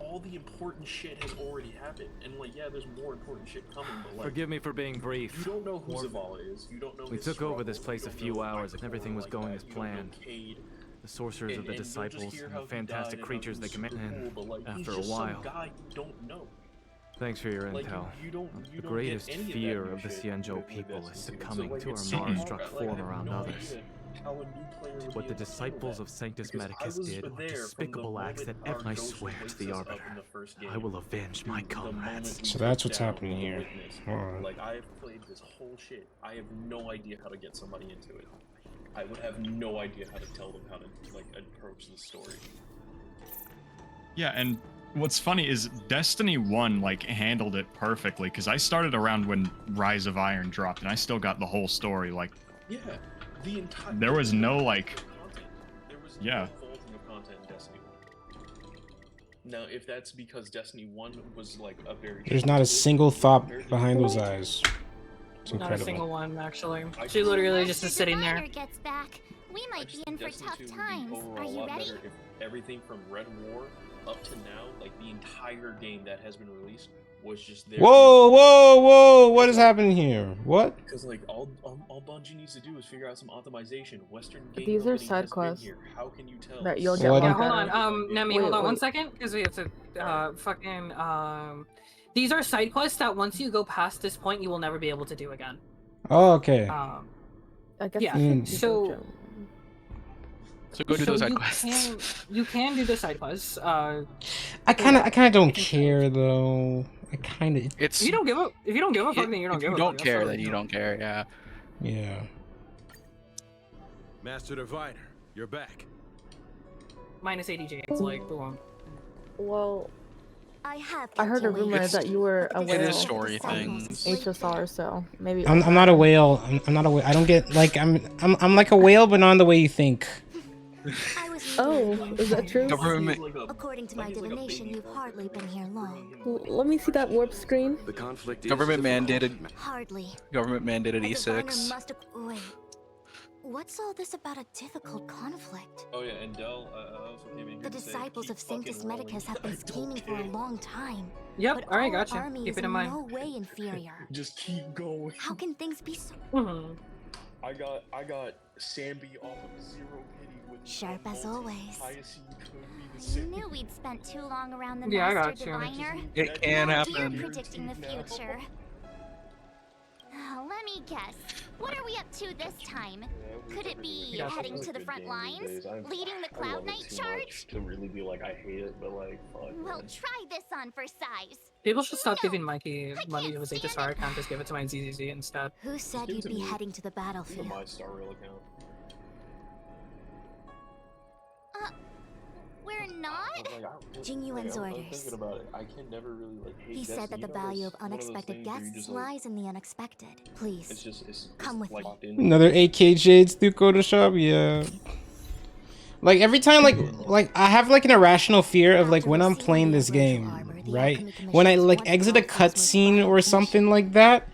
all the important shit has already happened. And like, yeah, there's more important shit coming, but like, Forgive me for being brief. You don't know who Zavala is. You don't know. We took over this place a few hours and everything was going as planned. The sorcerers of the disciples and the fantastic creatures they commit in. After a while. Thanks for your intel. The greatest fear of the Xianzhou people is succumbing to our Mara-struck form around others. What the disciples of Sanctus Medicus did are despicable acts that I swear to the Arbiter, I will avenge my comrades. So that's what's happening here. Like, I have played this whole shit. I have no idea how to get somebody into it. I would have no idea how to tell them how to like approach the story. Yeah, and what's funny is Destiny 1 like handled it perfectly, because I started around when Rise of Iron dropped and I still got the whole story. Like, yeah, the entire there was no like no vaulting of content in Destiny 1. Now if that's because Destiny 1 was like a very There's not a single thought behind those eyes. It's incredible. Not a single one, actually. She literally just is sitting there. Gets back, we might be in for tough times. Are you ready? If everything from Red War up to now, like the entire game that has been released, was just there. Whoa, whoa, whoa! What is happening here? What? Because like all Bungie needs to do is figure out some optimization. Western game. These are side quests. How can you tell? That you'll get. Yeah, hold on. Nemi, hold on 1 second, because we have to fucking These are side quests that once you go past this point, you will never be able to do again. Oh, okay. I guess yeah. So go do those side quests. You can do the side quests. I kind of don't care though. I kind of. If you don't give up, if you don't give a fuck, then you don't give a fuck. If you don't care, then you don't care. Yeah. Yeah. Master Diviner, you're back. Minus ADJ. It's like boom. Well, I heard a rumor that you were a whale. It is story things. HSR, so maybe. I'm not a whale. I'm not a whale. I don't get like I'm like a whale, but not in the way you think. Oh, is that true? According to my divination, you've hardly been here long. Let me see that warp screen. The conflict Government mandated. Hardly. Government mandated The diviner E6. must have... Wait. What's all this about a difficult conflict? Oh yeah, and Del also came in here The to say, disciples "Keep of Sanctus fucking rolling." Medicus have been scheming for a long time. Yep, but alright, our gotcha. army Keep is it in mind. no way inferior. Just keep going. How can things be so... I got Sambi off of Zero Pity with Sharp as always. highest you could be the You same. knew we'd spent too long around the Yeah, I Master got you. Diviner. It can You're happen. predicting the future. Let me guess. What are we up to this time? Could it be heading to the front lines? Leading the Cloud Knight charge? To really be like, I hate it, but like, fuck. Well, try this on for size. People should stop giving Mikey money to his HSR account. Just give it to my ZZZ instead. Who said you'd be heading to the battlefield? My Star Rail account. We're not? Jingyuan's orders. Thinking about it. I can never really like hate He said that Destiny. the value of One those unexpected things where you guests just, like, lies in the unexpected. Please, it's come with like, me. Another 8K shades through Photoshop. Yeah. Like every time, like I have like an irrational fear of like when I'm playing this game, right? When I like exit a cutscene or something like that,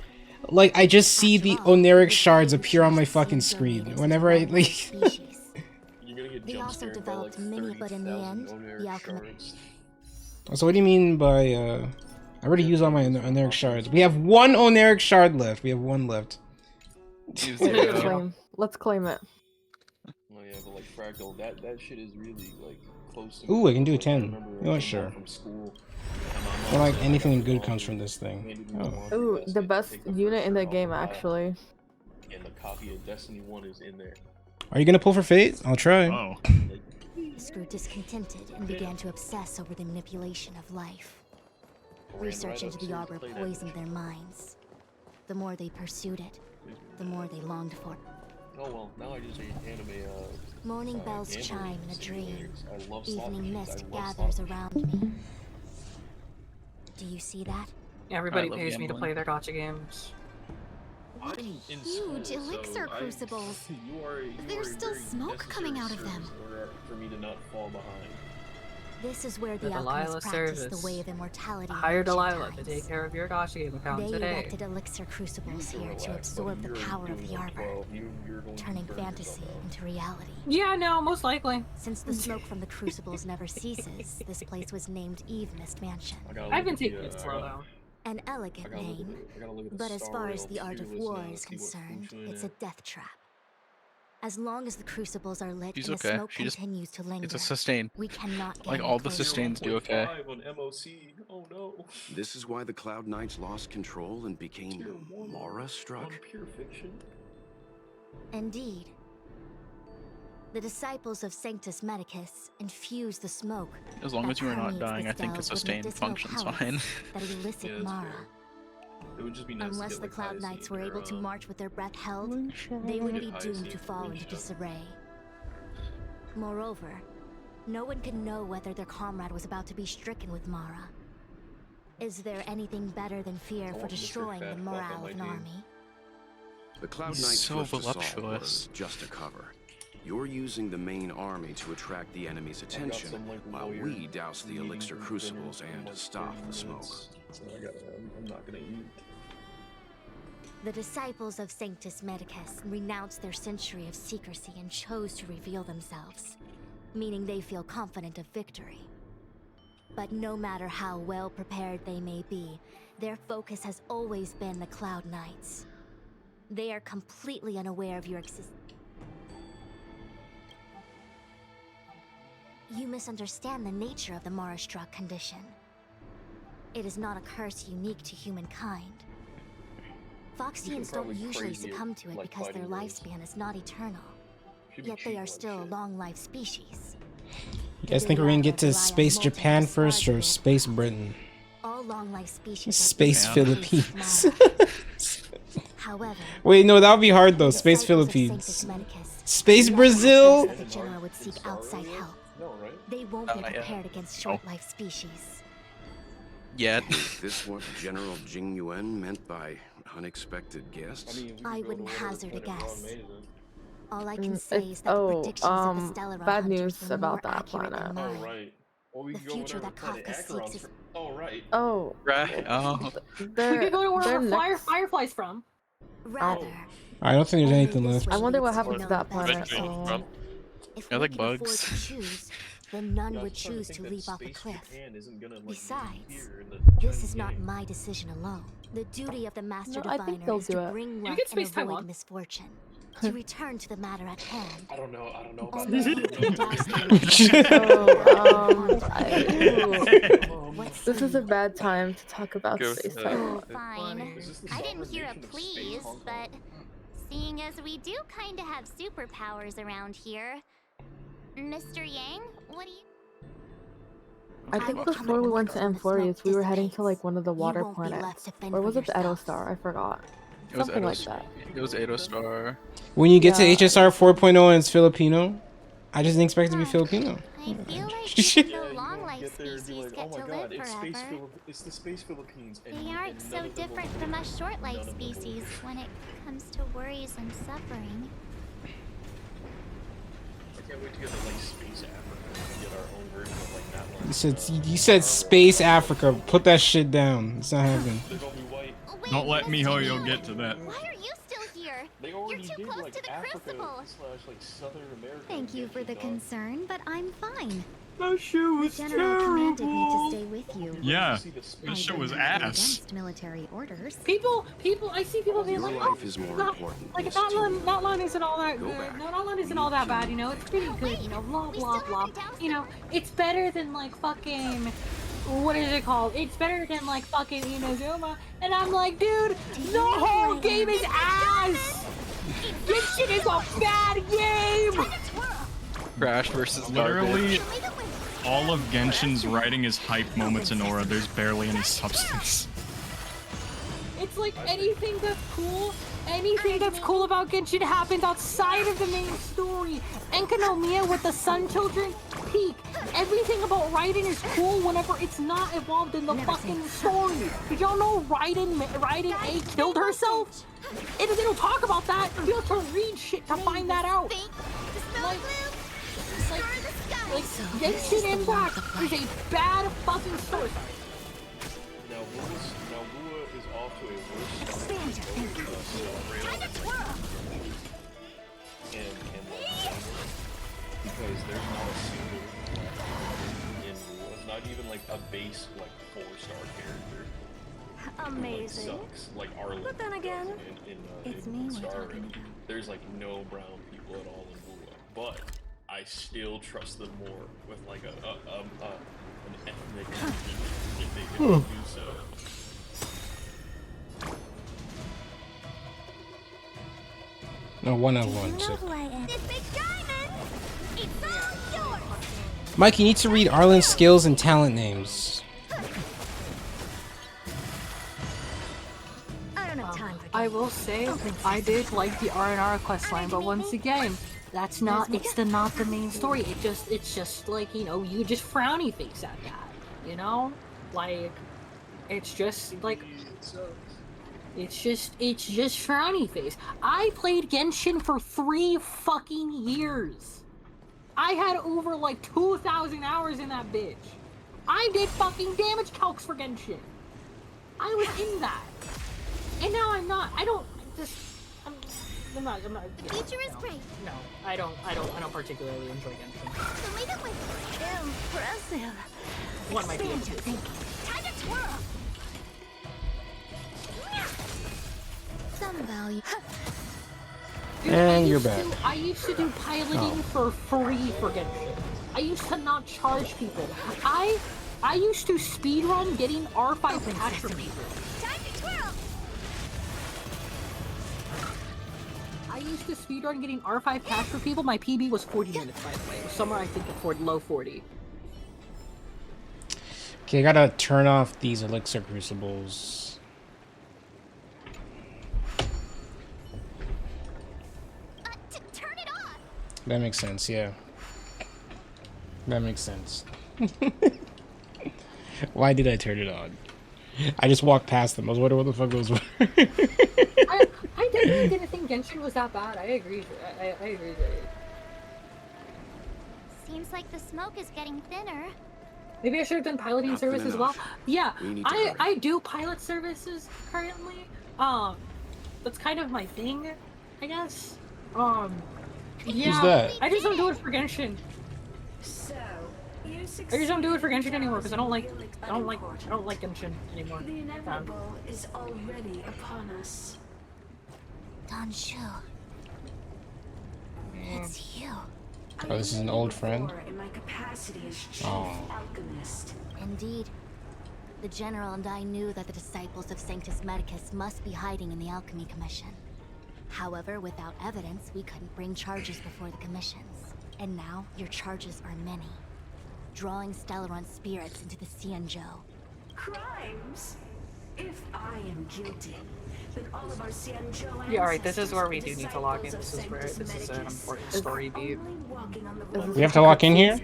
like I just see the Oneric shards appear on my fucking screen whenever I like. They also developed many, but in the end, the alchemist. So what do you mean by I already used all my Oneric shards. We have one Oneric shard left. We have one left. Let's claim it. Oh yeah, but like Fractal, that shit is really like close to. Ooh, I can do a like, 10. remember You I know what? came Sure. home from school. Well, like anything good comes from this thing. Oh. Ooh, the best unit in the game, actually. And the copy of Destiny 1 is in there. Are you gonna pull for fate? I'll try. Oh. Grew discontented and began to obsess over the manipulation of life. Research into the Arbor poisoned their minds. The more they pursued it, the more they longed for it. Oh well, now I just hate anime. Morning bells gambling chime in a dream. simulators. I love slot Evening machines. mist I love gathers slot around me. Do you see that? Everybody I love pays me to gambling. play their gacha games. What I'm in huge school, elixir so crucibles. You are There's a still very smoke coming out of necessary them. service in order for me to not fall behind. This is where The the Delilah alchemists practice service. the way of immortality. in Hire ancient Delilah to times. take care of your gacha game account They today. erected elixir crucibles here to absorb the power of the Arbor, turning fantasy into reality. Yeah, no, most likely. Since the smoke from the crucibles never ceases, this place was named Eve Mist Mansion. I've been taking it slow though. An elegant name, but as far as the art of war is concerned, it's a death trap. As long as the crucibles are lit She's and okay. the smoke She just continues to linger, it's a sustain. we cannot get Like any all the closer. sustains do okay. On MOC. Oh no. This is why the Cloud Knights lost control and became Mara struck. On pure fiction. Indeed. The disciples of Sanctus Medicus infuse the smoke. As long that as you are not permeates dying, this I think a delve with sustain medicinal functions powers fine. That elicit Yeah, that's Mara. fair. It would just be nice Unless to the get, like, Cloud Hyacinth Knights were or, able to march with their breath held, they would be doomed to fall into disarray. Moreover, no one can know whether their comrade was about to be stricken with Mara. Is there anything better than fear for want Mr. destroying the Fat Fuck morale on my of an team. army? The Cloud He's Knight's so first assault voluptuous. was just a cover. You're using the main army to attract the enemy's attention, some, like, while lawyer we douse the meeting elixir room crucibles dinner in, and like, stop 30 the smoke. minutes. So I'm not gonna eat. The disciples of Sanctus Medicus renounced their century of secrecy and chose to reveal themselves, meaning they feel confident of victory. But no matter how well prepared they may be, their focus has always been the Cloud Knights. They are completely unaware of your existence. You misunderstand the nature of the Mara-struck condition. It is not a curse unique to humankind. Foxians don't probably usually crazy at, succumb to it like, because their fighting ways. lifespan is not eternal. Should be Yet cheap they are like still a shit. long-life species. You guys think we're gonna get to Space Japan first or Space Britain? All long-life species Space are Philippines. However, Wait, no, that would be hard though. the Space disciples of Philippines. Sanctus Medicus Space never Brazil? asked that the general would seek outside help. No, right? They won't be Yeah. prepared against short-life species. Yet. Is this what General Jing Yuan meant by unexpected guests? I wouldn't hazard a guess. All I can Mm, say it's- is that the oh, predictions of the Stellar bad Hunters news were about more that accurate than planet. mine. Oh right. Or we The could go future whatever that planet Kafka Acheron's seeks is- from. Oh right. Oh. Right. Oh. We They're, could go to they're wherever next. Firefly's from. Rather, I don't think there's only anything this left. I way wonder what leads to happened to known that best planet. result. If They're we like can afford bugs. to choose, then none Yeah, I would was trying to choose think to that leap off a Space cliff. Japan isn't gonna, like, Besides, appear in the this Chinese is not game. my decision alone. The duty of the Master No, I think Diviner they'll is do to it. bring You luck get and Space avoid Taiwan. misfortune. To return to the matter at hand. I don't know about Only that. you can douse the What's This is a the- bad time to talk about Go Space for Taiwan. Oh, fine. Is this the I didn't sovereign hear a nation of Space please, Hong Kong? but seeing as we do kind of have superpowers around here, Mr. Yang, what do you? I I think will come before we at went once to when the smoke Amphorius, we were heading to dissipates. like one of the You water won't be left planets. to fend Or for was it the yourself. Edo Star? I forgot. It was Something like Edos- that. It was Edo Star. When you get to Yeah. HSR 4.0 and it's Filipino, I just didn't expect it to be Filipino. I feel like Shit. even though long life Get there and be species like, get oh my to god, live forever, it's the Space Philippines. And, they aren't and so none of them different will from live. us short life None of them will species live. when it comes to worries and suffering. I can't wait to get to like Space Africa and get our own version of like that one. You said Space Africa. Put that shit down. It's not happening. They're gonna be white. Wait, Don't let Mr. MiHoYo Yang, get to that. Why are you still here? They already You're too did close like to the Africa crucible. / like Southern America. Thank you for the concern, but I'm fine. That show was The general commanded me to terrible. stay with you. Yeah, I this show did was not go ass. against military orders. People, I see people being Your like, life oh, is more not, important. like Miss that line isn't all that Go good. back. No, that line isn't all that bad. You know, it's pretty good. You know, blah blah blah. You know, it's better than like fucking. What is it called? It's better than like fucking Inazuma. And I'm like, dude, the whole game is ass. This shit is a bad game. Crash versus Literally, garbage. all of Genshin's writing is hype moments in Aura. There's barely any substance. It's like anything that's cool about Genshin happens outside of the main story. Enkanomiya with the Sun Children, peak. Everything about Raiden is cool whenever it's not involved in the fucking story. Did y'all know Raiden A killed herself? They don't talk about that. You have to read shit to find that out. Like Genshin Impact is a bad fucking story. Now Lua is off to a worse start and because there's not a single in Lua, not even like a base like 4-star character. Amazing. Like, sucks. Like Arlen. But then again, it's me we're talking about. There's like no brown people at all in Lua, but I still trust them more with like an ethnic if they can do so. No, 101. You know who I am. This big diamond, it's all yours. Mike, you need to read Arlen's skills and talent names. I don't have time for I will say, I did like the R&R questline, but once again, it's not the main story. It's just like, you know, you just frowny face at that, you know? Like, it's just like, it's just frowny face. I played Genshin for 3 fucking years. I had over like 2,000 hours in that bitch. I did fucking damage calcs for Genshin. I was in that. And now I'm not. I'm not. The future is great. No, I don't particularly enjoy Genshin. So leave it with impressive. One of my Expand favorites. your thinking. Time to twirl. Some value. Dude, And you're back. I used to do piloting for free for Genshin. I used to not charge people. I used to speedrun getting R5 patch for people. Time to twirl. I used to speedrun getting R5 cash for people. My PB was 40 minutes, by the way. It was somewhere, I think, at low 40. Okay, I gotta turn off these elixir crucibles. Turn it off. That makes sense, yeah. That makes sense. Why did I turn it on? I just walked past them. I was wondering what the fuck those were. I definitely didn't think Genshin was that bad. I agree. I agree with it. Seems like the smoke is getting thinner. Maybe I should have done piloting service as well. Yeah, We need to hurry. I do pilot services currently. That's kind of my thing, I guess. Yeah. Who's that? I just don't do it for Genshin. So, you I just don't do it for Genshin anymore because I don't like Genshin anymore. The inevitable is already upon us. Danshu. It's you. Oh, this is an old friend? In my capacity as chief Oh. alchemist. Indeed. The General and I knew that the disciples of Sanctus Medicus must be hiding in the Alchemy Commission. However, without evidence, we couldn't bring charges before the commissions. And now, your charges are many. Drawing Stellaron spirits into the Xianzhou. Crimes? If I am guilty, then all of our Xianzhou Yeah, alright, this is where we do need to log in. This is an important story beat. We have to lock in here?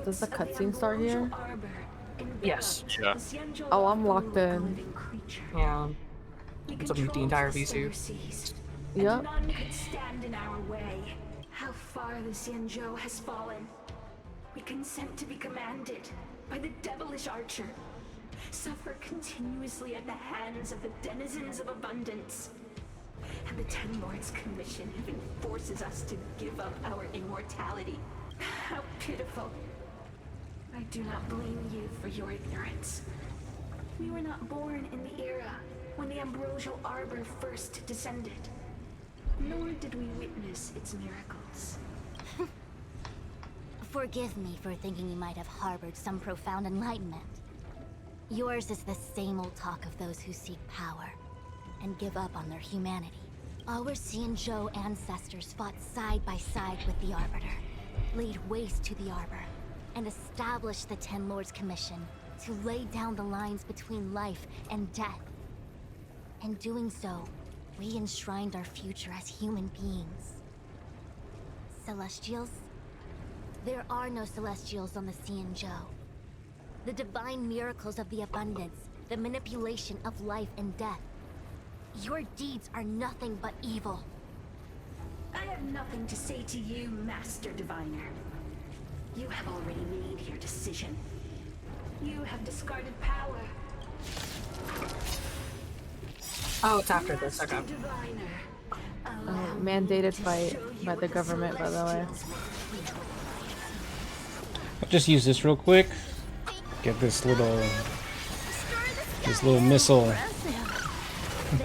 Does the cutscene start here? Yes. Yeah. Oh, I'm locked in. Yeah. It's the entire VC. Yep. None could stand in our way. How far the Xianzhou has fallen. We consent to be commanded by the devilish archer. Suffer continuously at the hands of the denizens of abundance. And the Ten Lords Commission even forces us to give up our immortality. How pitiful. I do not blame you for your ignorance. We were not born in the era when the Ambrosial Arbor first descended, nor did we witness its miracles. Forgive me for thinking you might have harbored some profound enlightenment. Yours is the same old talk of those who seek power and give up on their humanity. Our Xianzhou ancestors fought side by side with the Arbiter, laid waste to the Arbor, and established the Ten Lords Commission to lay down the lines between life and death. In doing so, we enshrined our future as human beings. Celestials? There are no Celestials on the Xianzhou. The divine miracles of the abundance, the manipulation of life and death. Your deeds are nothing but evil. I have nothing to say to you, Master Diviner. You have already made your decision. You have discarded power. Oh, it's after this. Okay. Mandated by the government, by the way. I'll just use this real quick. Get this little missile.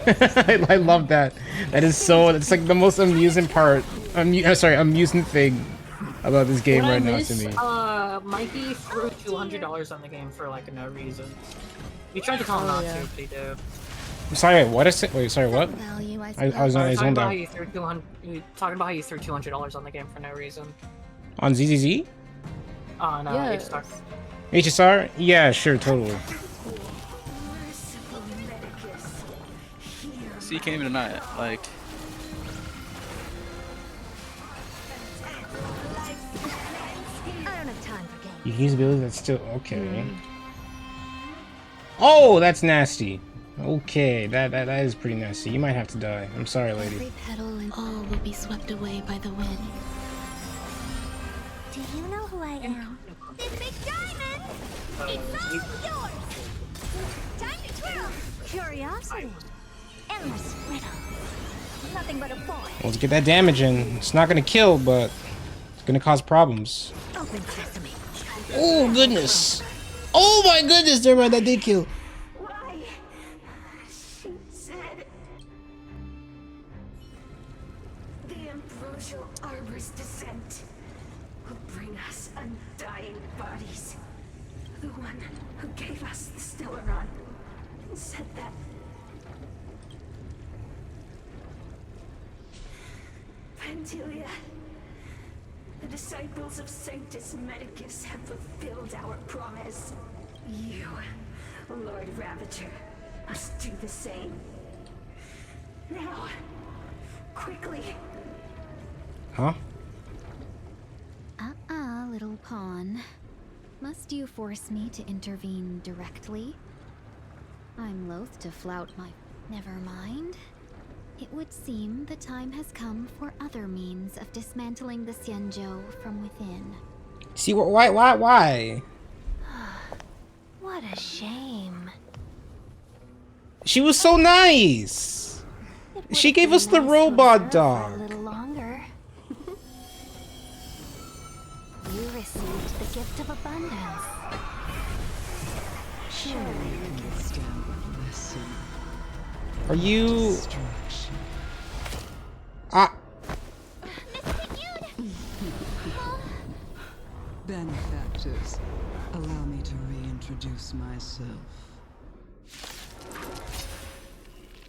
I love that. That is so. It's like the most amusing part. Amusing thing about this game right now to me. Mikey threw $200 on the game for like no reason. We tried to tell him not to, but he did. I'm sorry, what is it? Wait, sorry, what? I was talking zoned about how out. you threw $200 on the game for no reason. On ZZZ? Oh no, Yeah. HSR. HSR? Yeah, sure, totally. See, you can't even deny it. Like, I don't have time for games. You can use ability that's still okay. Oh, that's nasty. Okay, that is pretty nasty. You might have to die. I'm sorry, lady. Every petal and all will be swept away by the wind. Do you know who I am? The big diamond! It's all yours! Time to twirl! Curiosity. Endless riddle. Nothing but a boy. Well, let's get that damage in. It's not gonna kill, but it's gonna cause problems. Open sesame. Oh goodness! Oh my goodness, never mind, that did kill. Why? She said... The Ambrosial Arbor's descent will bring us undying bodies. The one who gave us the Stellaron said that... Pantilia, the disciples of Sanctus Medicus have fulfilled our promise. You, Lord Ravager, must do the same. Now, quickly. Huh? Little pawn. Must you force me to intervene directly? I'm loath to flout my... Never mind. It would seem the time has come for other means of dismantling the Xianzhou from within. See, why? What a shame. She was so nice. She gave us the robot dog. A little longer. You received the gift of abundance. Surely you can stand with listen. Are you? Benefactors, allow me to reintroduce myself.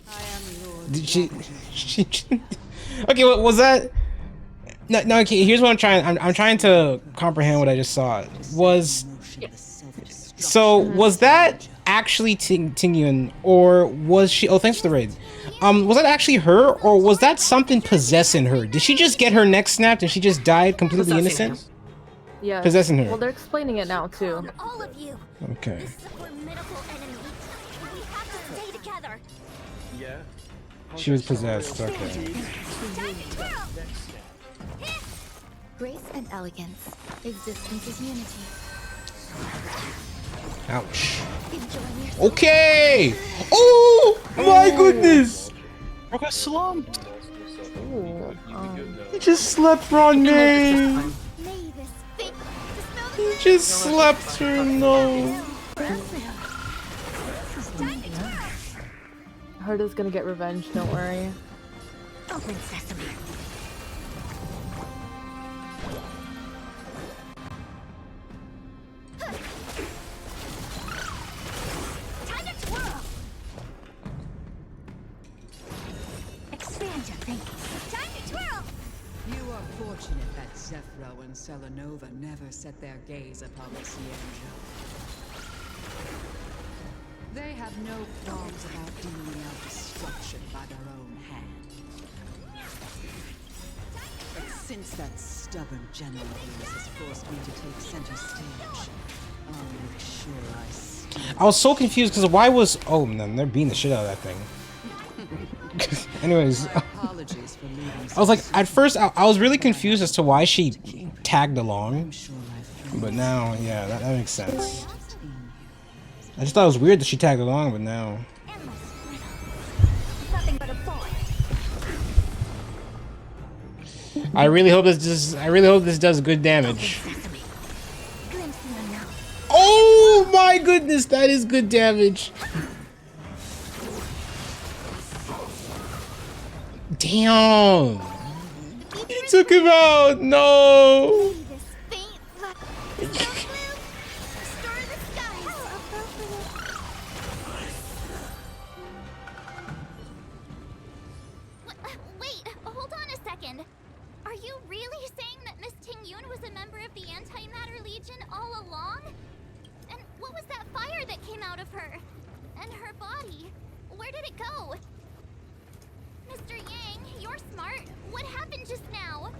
I am Lord. Did she okay, what was that? No, okay, here's what I'm trying. I'm trying to comprehend what I just saw. Was that actually Tingyun, or was she? Oh, thanks for the raid. Was that actually her, or was that something possessing her? Did she just get her neck snapped and she just died completely innocent? Yeah. Possessing her. Well, they're explaining it now too. All of you. Okay. This is a formidable enemy. We have to stay together. Yeah. She was possessed. Okay. Time to twirl! Grace and elegance. Existence is unity. Ouch. Okay. Oh my goodness. Bro got slumped. He just slept on me. May this fate Just slept her, no. Herda's gonna get revenge, don't worry. Open sesame. Time to twirl. Expand your thinking. Time to twirl. You are fortunate that Zephyro and Selenova never set their gaze upon the Cienjo. They have no qualms about dealing out destruction by their own hand. But since that stubborn general of yours has forced me to take center stage, I'll make sure I stay. I was so confused because why was man, they're beating the shit out of that thing. Anyways, I was like, at first I was really confused as to why she tagged along, but now, yeah, that makes sense. I just thought it was weird that she tagged along, but now. I really hope this does good damage. Oh my goodness, that is good damage. Damn! He took him out! No! Wait, hold on a second. Are you really saying that Miss Ting-Yun was a member of the Antimatter Legion all along? And what was that fire that came out of her? And her body? Where did it go? Mr. Yang, you're smart. What happened just now?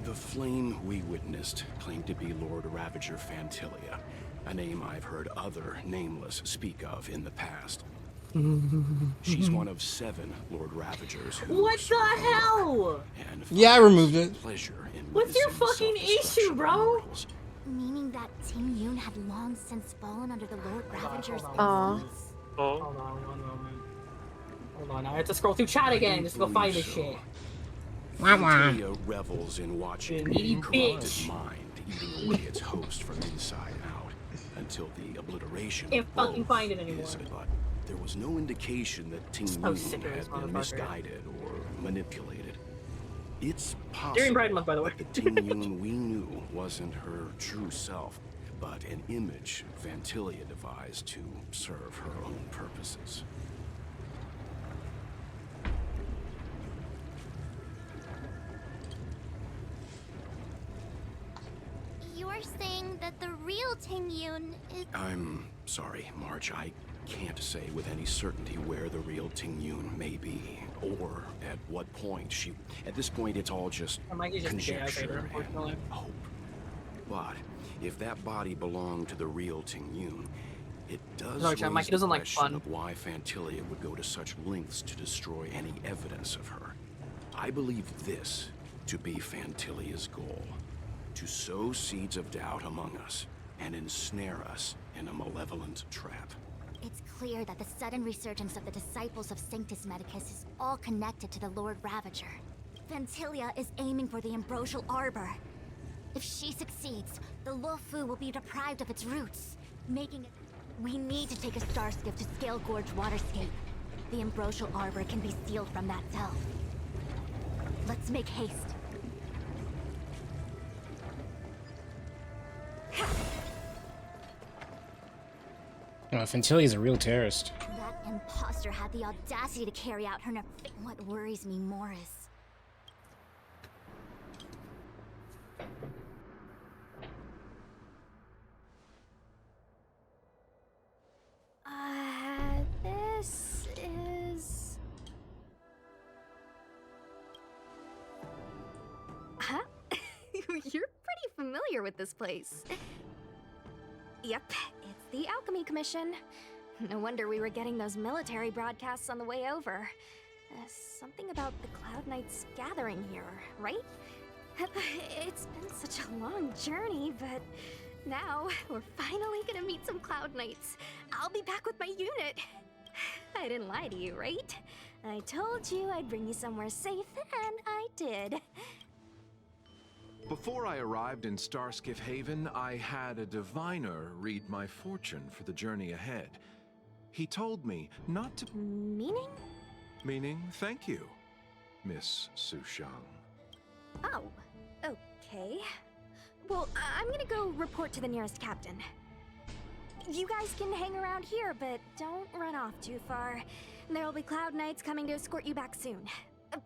The flame we witnessed claimed to be Lord Ravager Fantilia, a name I've heard other nameless speak of in the past. She's one of 7 Lord Ravagers who What the hell? Yeah, I removed it. Pleasure in What's your fucking issue, bro? Meaning that Ting-Yun had long since fallen under the Lord Ravager's Aw. influence. Hold on, one moment. Hold on, I have to scroll through chat again just to go find this shit. Fantilia revels in watching Needy a corrupted bitch. mind eating away its host from inside out until the obliteration Can't of fucking both find it anymore. but there was no indication that So Ting-Yun sick of this had been motherfucker. misguided or manipulated. It's During possible Pride Month, by the way. that the Ting-Yun we knew wasn't her true self, but an image Fantilia devised to serve her own purposes. You're saying that the real Ting-Yun is... I'm sorry, Marge. I can't say with any certainty where the real Ting-Yun may be, or at what point she... At this point, it's all just Mikey's just a gay conjecture outsider, unfortunately. and hope. But if that body belonged to the real Ting-Yun, it does No, raise Mikey the doesn't like question fun. of why Fantilia would go to such lengths to destroy any evidence of her. I believe this to be Fantilia's goal. To sow seeds of doubt among us and ensnare us in a malevolent trap. It's clear that the sudden resurgence of the disciples of Sanctus Medicus is all connected to the Lord Ravager. Fantilia is aiming for the Ambrosial Arbor. If she succeeds, the Luofu will be deprived of its roots, making it... We need to take a star skiff to Scale Gorge Waterscape. The Ambrosial Arbor can be sealed from that cell. Let's make haste. Fantilia is a real terrorist. That imposter had the audacity to carry out her What worries me more is... This is... Huh? You're pretty familiar with this place. Yep, it's the Alchemy Commission. No wonder we were getting those military broadcasts on the way over. Something about the Cloud Knights gathering here, right? It's been such a long journey, but now we're finally gonna meet some Cloud Knights. I'll be back with my unit. I didn't lie to you, right? I told you I'd bring you somewhere safe, and I did. Before I arrived in Starskiff Haven, I had a diviner read my fortune for the journey ahead. He told me not to... Meaning? Meaning, thank you, Miss Sushang. Oh, okay. Well, I'm gonna go report to the nearest captain. You guys can hang around here, but don't run off too far. There'll be Cloud Knights coming to escort you back soon.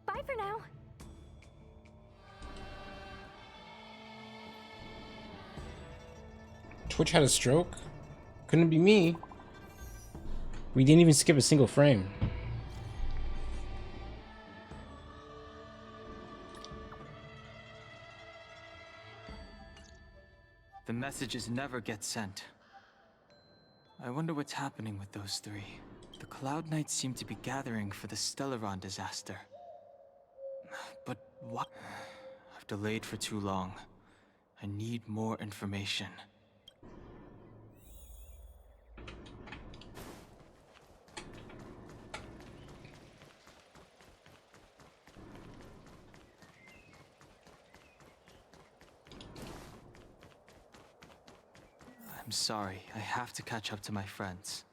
Bye for now. Twitch had a stroke? Couldn't be me. We didn't even skip a single frame. The messages never get sent. I wonder what's happening with those three. The Cloud Knights seem to be gathering for the Stellaron disaster. But what? I've delayed for too long. I need more information. I'm sorry, I have to catch up to my friends.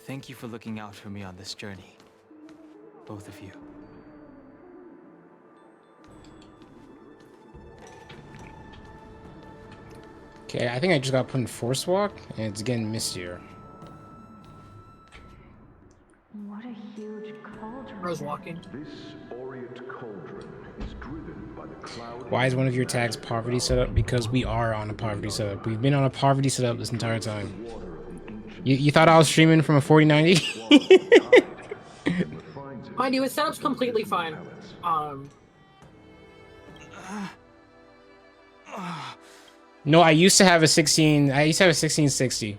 Thank you for looking out for me on this journey. Both of you. Okay, I think I just got put in Force Walk, and it's getting mistier. What a huge cauldron. Rose walking. This aureate cauldron is driven by the cloud. Why is one of your tags poverty setup? Because we are on a poverty setup. We've been on a poverty setup this entire time. You thought I was streaming from a 4090? Mind you, his setup's completely fine. No, I used to have a 1660.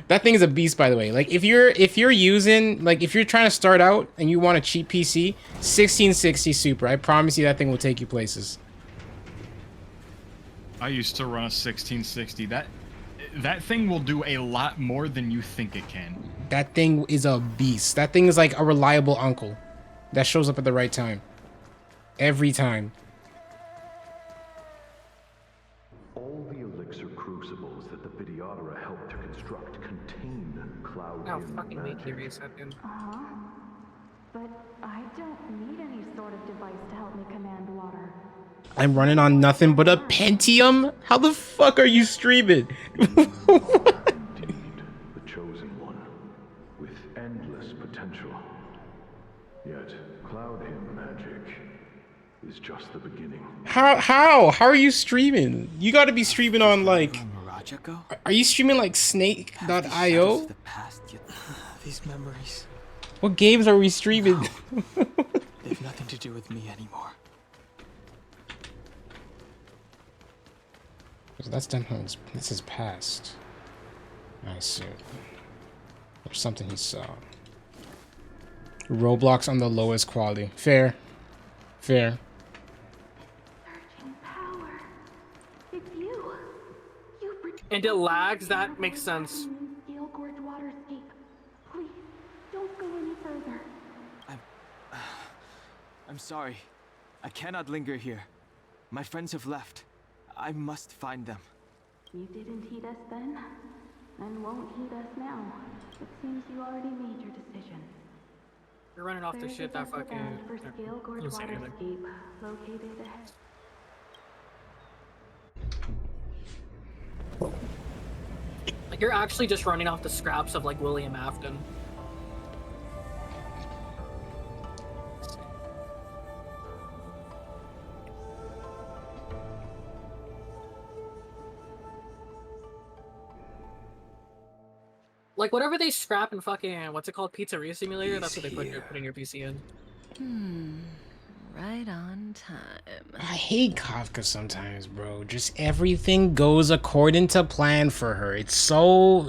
That thing is a beast, by the way. Like if you're trying to start out and you want a cheap PC, 1660 Super. I promise you that thing will take you places. I used to run a 1660. That thing will do a lot more than you think it can. That thing is a beast. That thing is like a reliable uncle that shows up at the right time. Every time. All the elixir crucibles that the Videodora helped to construct contain cloud fucking magic. give me a second. But I don't need any sort of device to help me command water. I'm running on nothing but a Pentium? How the fuck are you streaming? The chosen one, with endless potential. Yet, cloud hymn magic is just the beginning. How are you streaming? You gotta be streaming on like... Are you streaming like Snake.io? These memories. What games are we streaming? They've nothing to do with me anymore. That's done. This is past. I see. There's something he saw. Roblox on the lowest quality. Fair. Fair. And it lags, that makes sense. Steel Gorge Waterscape. Please, don't go any further. I'm sorry. I cannot linger here. My friends have left. I must find them. You didn't heed us then, and won't heed us now. It seems you already made your decision. You're running off the There's shit a that vessel fucking... bound for Steel Gorge Let's see anything. Waterscape, located ahead. Like, you're actually just running off the scraps of, like, William Afton. Like, whatever they scrap in fucking, what's it called, Pizzeria Simulator, that's what they put in your PC in. Right on time. I hate Kafka sometimes, bro. Just everything goes according to plan for her. It's so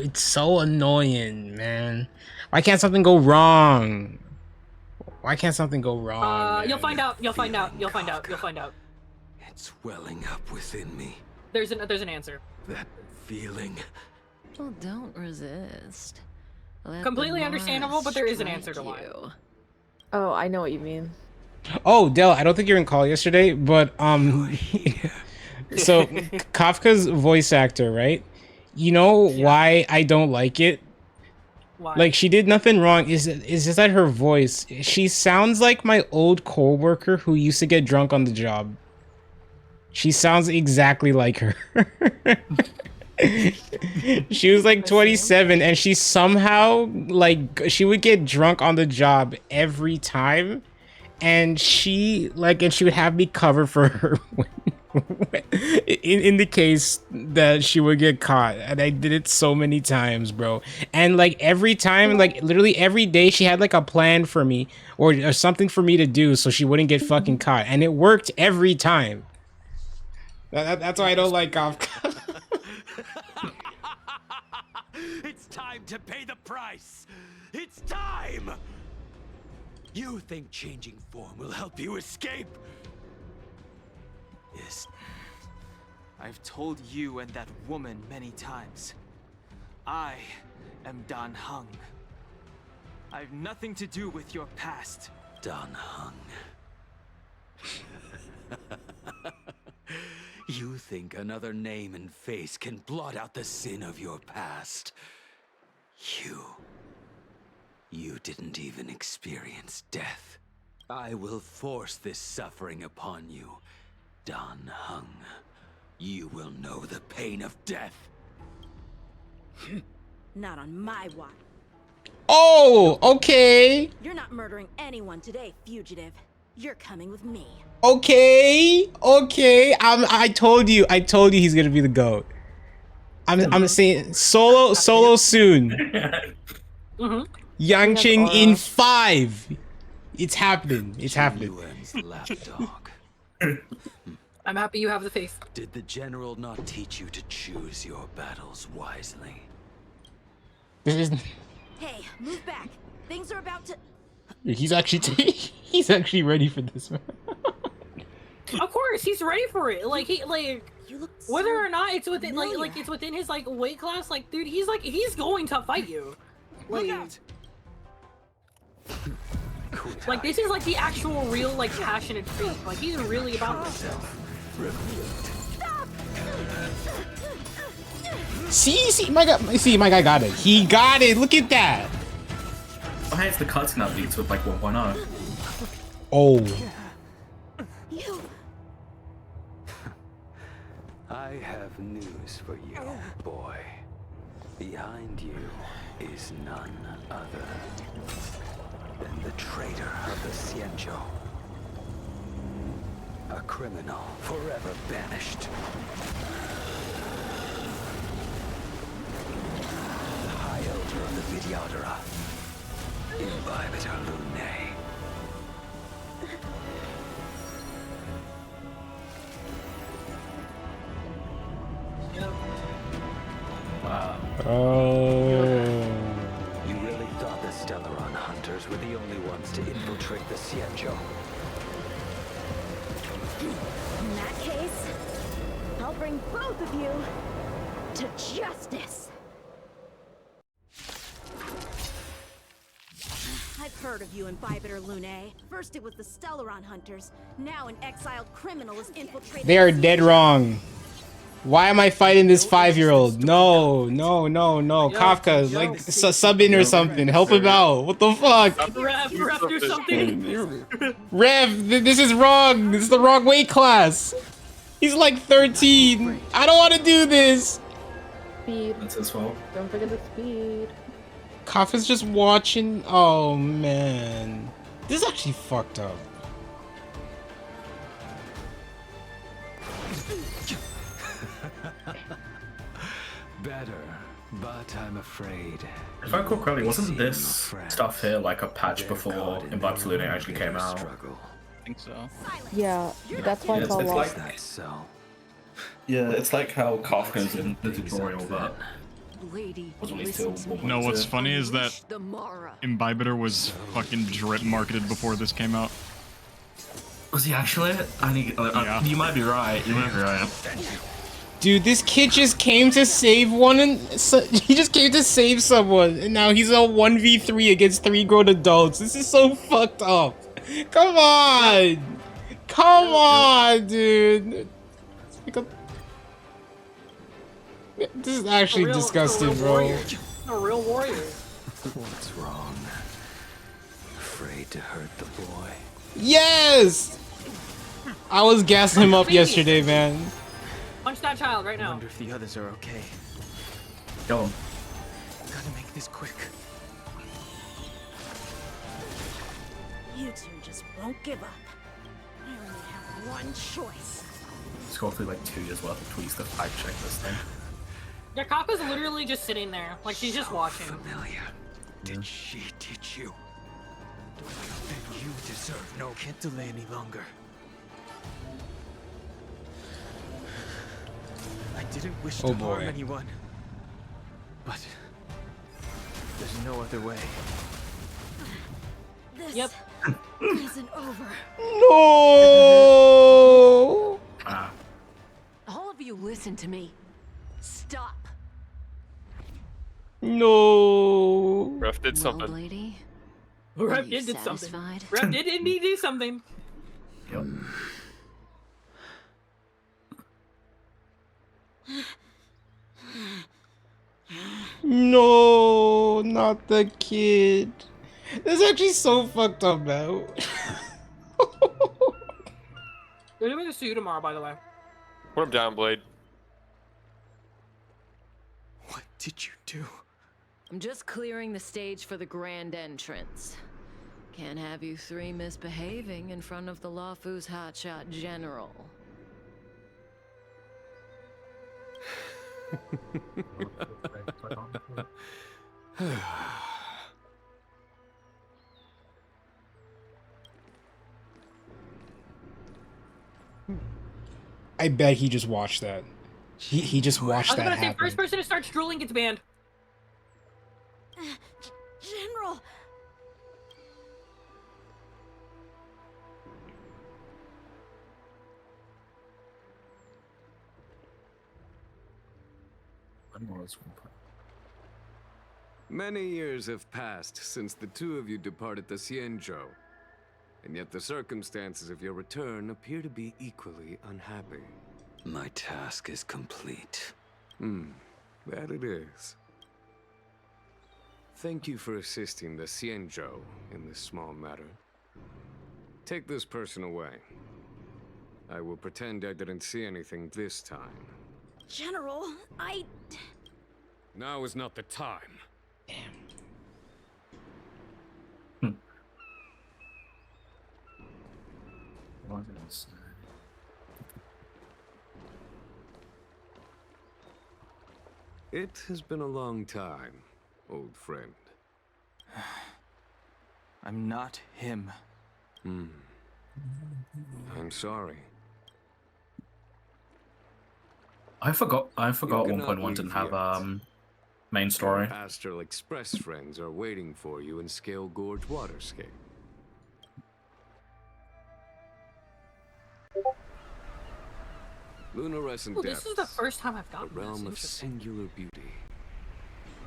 annoying, man. Why can't something go wrong? Why can't something go wrong? You'll find out. You'll find out. You'll find out. You'll find out. It's welling up within me. There's an answer. That feeling. Well, don't resist. Completely understandable, but there is an answer to why. Oh, I know what you mean. Oh, Del, I don't think you were in call yesterday, but so Kafka's voice actor, right? You know why I don't like it? Why? Like, she did nothing wrong. Is just that her voice? She sounds like my old coworker who used to get drunk on the job. She sounds exactly like her. She was like 27, and she somehow, like, she would get drunk on the job every time, and she would have me cover for her in the case that she would get caught. And I did it so many times, bro. And like every time, like literally every day, she had like a plan for me or something for me to do so she wouldn't get fucking caught, and it worked every time. That's why I don't like Kafka. It's time to pay the price! It's time! You think changing form will help you escape? Yes. I've told you and that woman many times. I am Dan Heng. I've nothing to do with your past. Dan Heng. You think another name and face can blot out the sin of your past? You didn't even experience death. I will force this suffering upon you, Dan Heng. You will know the pain of death. Not on my watch. Oh, okay. You're not murdering anyone today, fugitive. You're coming with me. Okay. I told you he's gonna be the GOAT. I'm saying solo soon. Yangqing in 5. It's happening. It's happening. I'm happy you have the face. Did the general not teach you to choose your battles wisely? Hey, move back. Things are about to. He's actually ready for this, man. Of course, he's ready for it. Like whether or not it's within familiar. it's within his like weight class. Like, dude, he's going to fight you. Like, like this is like the actual real like passionate freak. Like he's really about this. See, my guy got it. He got it. Look at that. Why is the cuts now beats with like 1.0? Oh. I have news for you, boy. Behind you is none other than the traitor of the Xianzhou. A criminal forever banished. The High Elder of the Vidyadhara. Imbibitor Lunae. Wow. Oh. You really thought the Stellaron hunters were the only ones to infiltrate the Xianzhou? In that case, I'll bring both of you to justice. I've heard of you, Imbibitor Lunae. First it was the Stellaron hunters. Now an exiled criminal is infiltrating. They are dead wrong. Why am I fighting this 5-year-old? No. Kafka, like, sub in or something. Help him out. What the fuck? Rev, do something. Rev, this is wrong. This is the wrong weight class. He's like 13. I don't want to do this. Speed. That's his fault. Don't forget the speed. Kafka's just watching. Oh, man. This is actually fucked up. Better, but I'm afraid. If I recall correctly, wasn't this stuff here like a patch before Imbibitor Lunae actually came out? I think so. Yeah, that's why it's all lost. Yeah, it's like how Kafka's in the tutorial, but wasn't released till 1.2. No, what's funny is that Imbibitor was fucking drip marketed before this came out. Was he actually? I need. You might be right. You might be right. Dude, this kid just came to save one and he just came to save someone and now he's a 1v3 against 3 grown adults. This is so fucked up. Come on! Come on, dude! This is actually disgusting, bro. A real warrior. What's wrong? Afraid to hurt the boy. Yes! I was gassing him up yesterday, man. Punch that child right I now. wonder if the others are okay. Go on. Gotta make this quick. You two just won't give up. I only have one choice. Let's go through like 2 years worth of tweets to fact check this thing. Yeah, Kaka's literally just sitting there, like she's just watching. Familiar. Did she teach you? Then you deserve no. Can't delay any longer. I didn't wish to harm anyone, but there's no other way. This Yep. isn't over. No! All of you listen to me. Stop. No. Ref did something. Well, lady, Ref did something. Ref did indeed do something. Yep. No, not the kid. This is actually so fucked up now. They're doing this to you tomorrow, by the way. Put him down, Blade. What did you do? I'm just clearing the stage for the grand entrance. Can't have you three misbehaving in front of the Lawfu's hotshot general. I bet he just watched that. He just watched that I was gonna say, happen. first person to start drooling gets banned. General. Many years have passed since the two of you departed the Xianzhou, and yet the circumstances of your return appear to be equally unhappy. My task is complete. That it is. Thank you for assisting the Xianzhou in this small matter. Take this person away. I will pretend I didn't see anything this time. General, Now is not the time. It has been a long time, old friend. I'm not him. I'm sorry. I forgot You 1.1 didn't have main story. Your Astral Express friends are waiting for you in Scale Gorge Waterscape. Lunarescent Oh, this is the Depths, first time I've a gotten realm of this. singular beauty.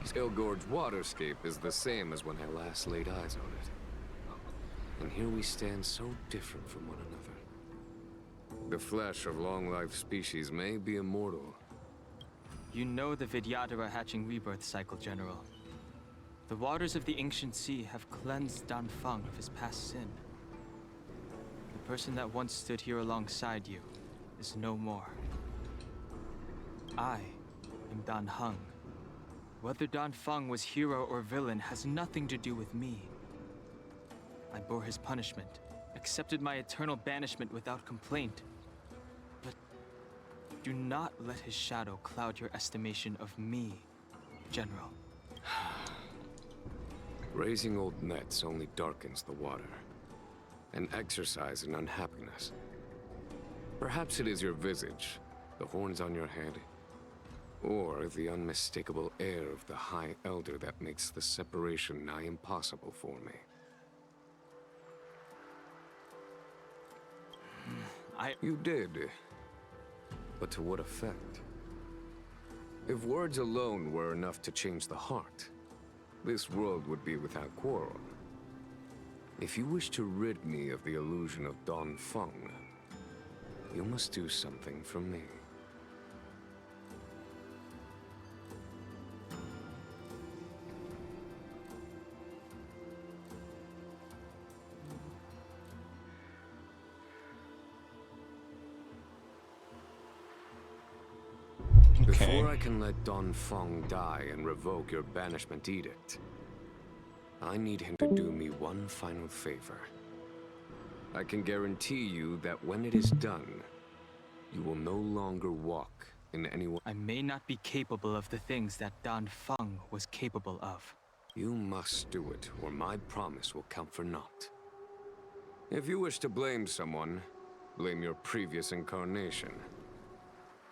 Scale Gorge Waterscape is the same as when I last laid eyes on it. And here we stand so different from one another. The flesh of long-lived species may be immortal. You know the Vidyadhara hatching rebirth cycle, General. The waters of the ancient sea have cleansed Danfeng of his past sin. The person that once stood here alongside you is no more. I am Dan Heng. Whether Danfeng was hero or villain has nothing to do with me. I bore his punishment, accepted my eternal banishment without complaint. But do not let his shadow cloud your estimation of me, General. Raising old nets only darkens the water, an exercise in unhappiness. Perhaps it is your visage, the horns on your head, or the unmistakable air of the High Elder that makes the separation nigh impossible for me. You did. But to what effect? If words alone were enough to change the heart, this world would be without quarrel. If you wish to rid me of the illusion of Don Feng, you must do something for me. Before I can let Don Feng die and revoke your banishment edict, I need him to do me one final favor. I can guarantee you that when it is done, you will no longer walk in anyone. I may not be capable of the things that Don Feng was capable of. You must do it, or my promise will count for naught. If you wish to blame someone, blame your previous incarnation.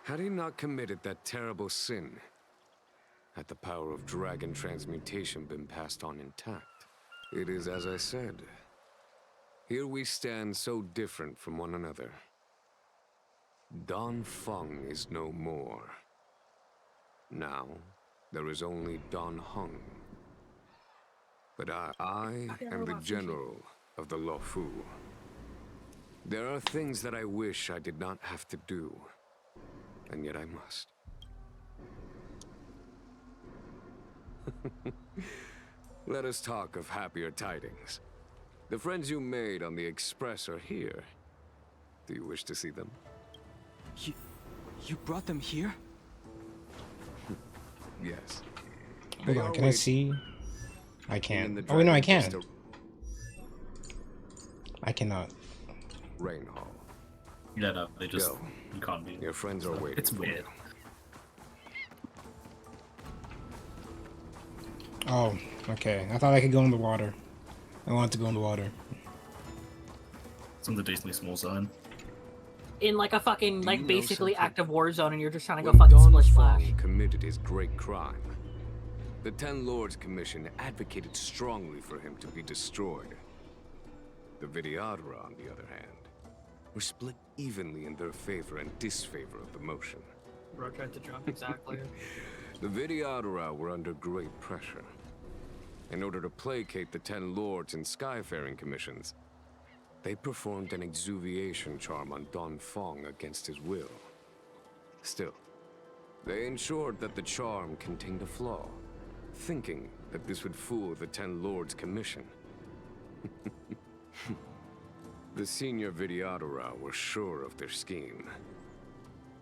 Had he not committed that terrible sin, had the power of dragon transmutation been passed on intact? It is as I said. Here we stand so different from one another. Don Feng is no more. Now, there is only Don Heng. But I am the general of the Luofu. There are things that I wish I did not have to do, and yet I must. Let us talk of happier tidings. The friends you made on the Express are here. Do you wish to see them? You brought them here? Yes. Hold on, can I see? I can't. Oh, wait, no, I can. I cannot. Rain Hall. Yeah, no, they just Go. you can't be. Your friends are waiting. It's weird. Oh, okay. I thought I could go in the water. I wanted to go in the water. It's in the decently small zone. In like a fucking, Do like, you know basically something? active war zone, and you're just trying to go When fucking Don splish splash. Feng committed his great crime, the Ten Lords Commission advocated strongly for him to be destroyed. The Vidyadhara, on the other hand, were split evenly in their favor and disfavor of the motion. Bro tried to jump, exactly. The Vidyadhara were under great pressure. In order to placate the Ten Lords and Skyfaring Commissions, they performed an exuviation charm on Don Feng against his will. Still, they ensured that the charm contained a flaw, thinking that this would fool the Ten Lords Commission. The senior Vidyadhara were sure of their scheme,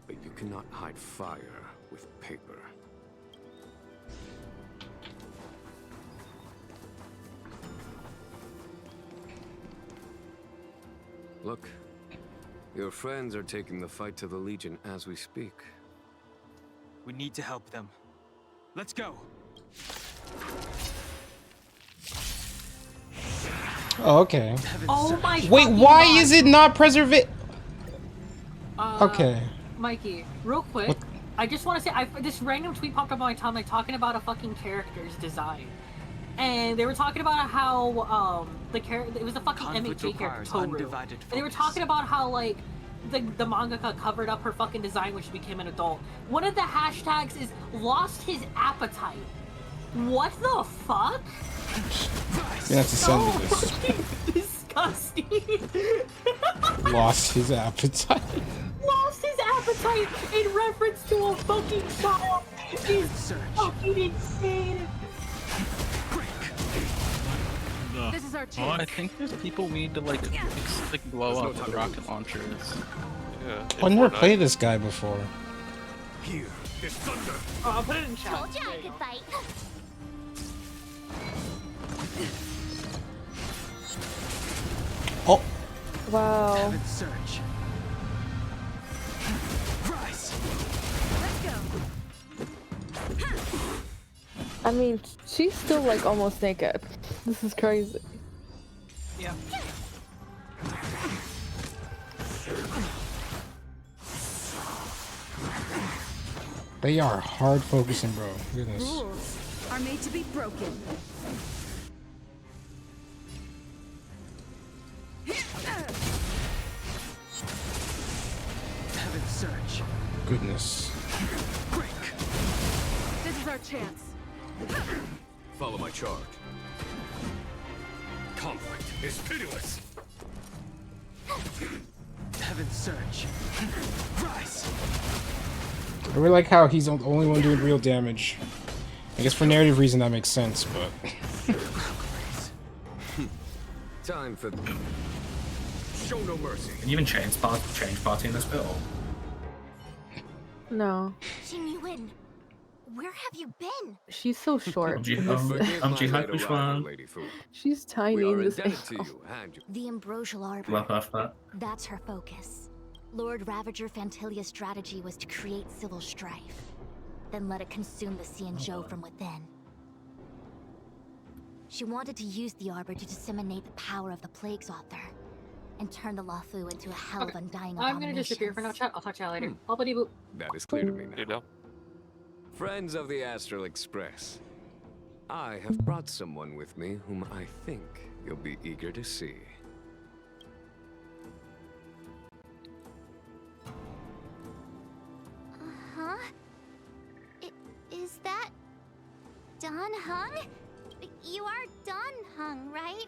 but you cannot hide fire with paper. Look, your friends are taking the fight to the Legion as we speak. We need to help them. Let's go. Oh, okay. Oh my Wait, fucking why God. is it not preserve? Okay. Mikey, real quick, I just want to say, this random tweet popped up on my timeline talking about a fucking character's design. And they were talking about how, the character, it was the fucking Conflict MHA character, requires Toru. undivided And they were focus. talking about how, like, the mangaka covered up her fucking design when she became an adult. One of the hashtags is lost his appetite. What the fuck? You have to send me this. Fucking disgusting. Lost his appetite. Lost his appetite in reference to a fucking child is fucking insane. This is our I think there's people we need to like blow up with rocket launchers. Yeah. I've never played this guy before. Here, there's thunder. Oh, I'll put it in chat. Told you I could fight. Oh. Wow. Heaven's Surge. Rise. I mean, she's still like almost naked. This is crazy. Yeah. They are hard focusing, bro. Goodness. Rules are made to be broken. Heaven's Surge. Goodness. Break. is our chance. Follow my charge. Conflict is pitiless. Heaven's surge. Rise. I really like how he's the only one doing real damage. I guess for narrative reason that makes sense, but... Time for... Show no mercy. Can you even change party in this bit? Or? No. Xingyuan, where have you been? She's so short. Which one? She's tiny in this The Ambrosial Arbor. Left that. That's her focus. Lord Ravager Fantilia's strategy was to create civil strife, then let it consume the Xianzhou from within. She wanted to use the Arbor to disseminate the power of the Plague's author, and turn the Luofu into a hell of undying I'm gonna disappear for now, chat. I'll talk to you later. Boop boop. That is clear to me now. Friends of the Astral Express, I have brought someone with me whom I think you'll be eager to see. Huh? Is that... Dan Heng? You are Dan Heng, right?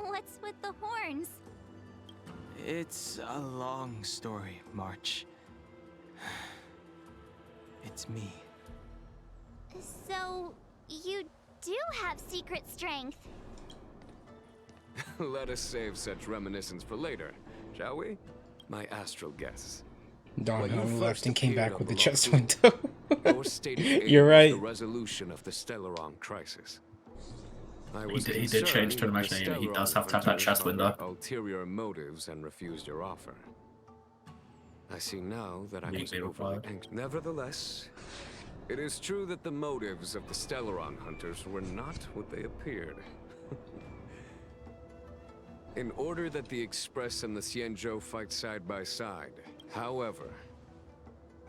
What's with the horns? It's a long story, March. It's me. So, you do have secret strength. Let us save such reminiscence for later, shall we? My astral guests. Don Hung left and came back with the chest Luofu, window. your stated aim You're was right. the resolution of the Stellaron crisis. He did change to imagine that he does have to have that chest window. Ulterior motives and refused your offer. I see now that I was Legally overly required. anxious. Nevertheless, it is true that the motives of the Stellaron hunters were not what they appeared. In order that the Express and the Xianzhou fight side by side. However,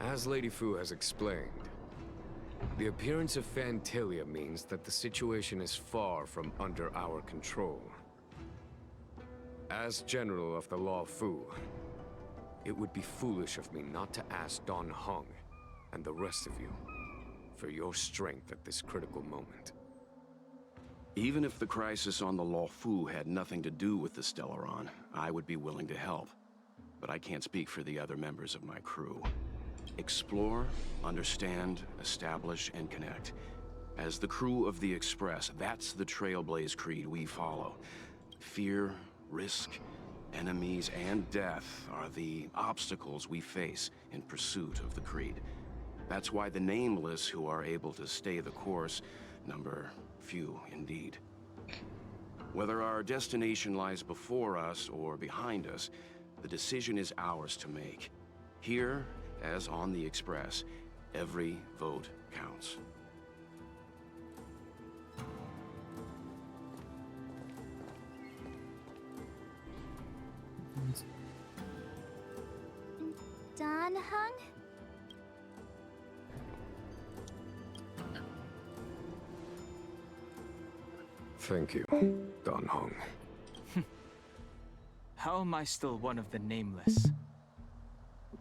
as Lady Fu has explained, the appearance of Fantilia means that the situation is far from under our control. As General of the Luofu, it would be foolish of me not to ask Don Heng and the rest of you for your strength at this critical moment. Even if the crisis on the Luofu had nothing to do with the Stellaron, I would be willing to help. But I can't speak for the other members of my crew. Explore, understand, establish, and connect. As the crew of the Express, that's the Trailblaze creed we follow. Fear, risk, enemies, and death are the obstacles we face in pursuit of the creed. That's why the nameless who are able to stay the course number few indeed. Whether our destination lies before us or behind us, the decision is ours to make. Here, as on the Express, every vote counts. Dan Heng? Thank you, Don Heng. How am I still one of the nameless?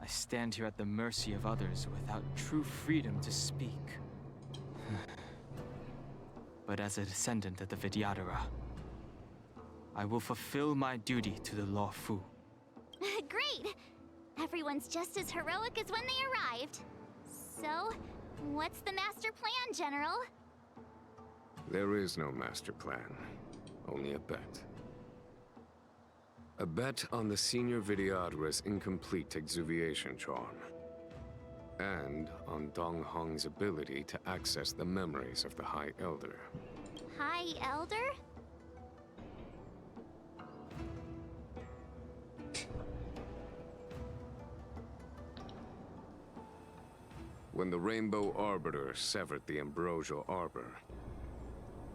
I stand here at the mercy of others without true freedom to speak. But as a descendant of the Vidyadhara, I will fulfill my duty to the Luofu. Great! Everyone's just as heroic as when they arrived. So, what's the master plan, General? There is no master plan, only a bet. A bet on the Senior Vidyadhara's incomplete exuviation charm. And on Dong Hong's ability to access the memories of the High Elder. High Elder? When the Rainbow Arbiter severed the Ambrosial Arbor,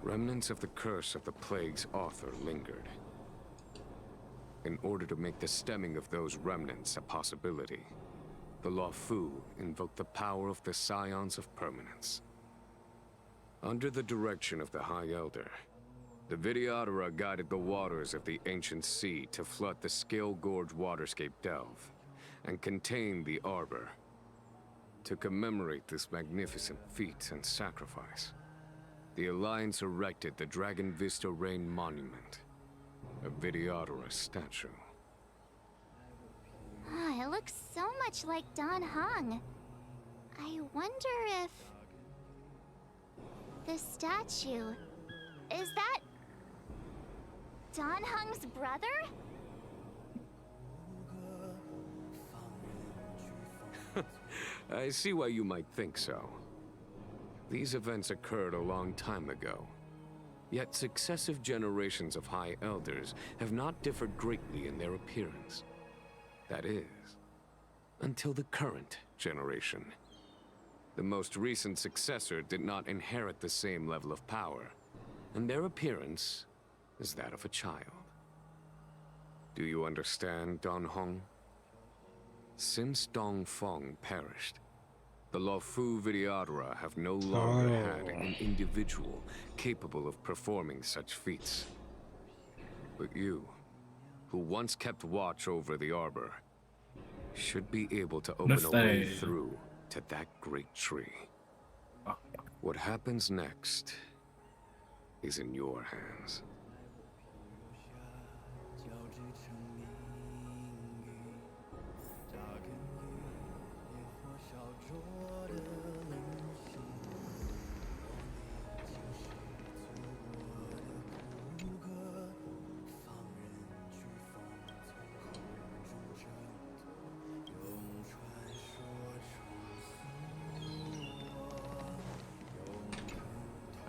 remnants of the curse of the Plague's author lingered. In order to make the stemming of those remnants a possibility, the Luofu invoked the power of the Scions of Permanence. Under the direction of the High Elder, the Vidyadhara guided the waters of the ancient sea to flood the Scale Gorge waterscape delve and contain the Arbor. To commemorate this magnificent feat and sacrifice, the Alliance erected the Dragon Vista Reign Monument, a Videodorus statue. Ah, it looks so much like Don Hung. I wonder if... the statue... is that... Don Hung's brother? I see why you might think so. These events occurred a long time ago. Yet successive generations of High Elders have not differed greatly in their appearance. That is, until the current generation. The most recent successor did not inherit the same level of power, and their appearance is that of a child. Do you understand, Don Hong? Since Dong Feng perished, the Luofu Videodora have no longer had an individual capable of performing such feats. But you, who once kept watch over the Arbor, should be able to open a way through to that great tree. What happens next is in your hands.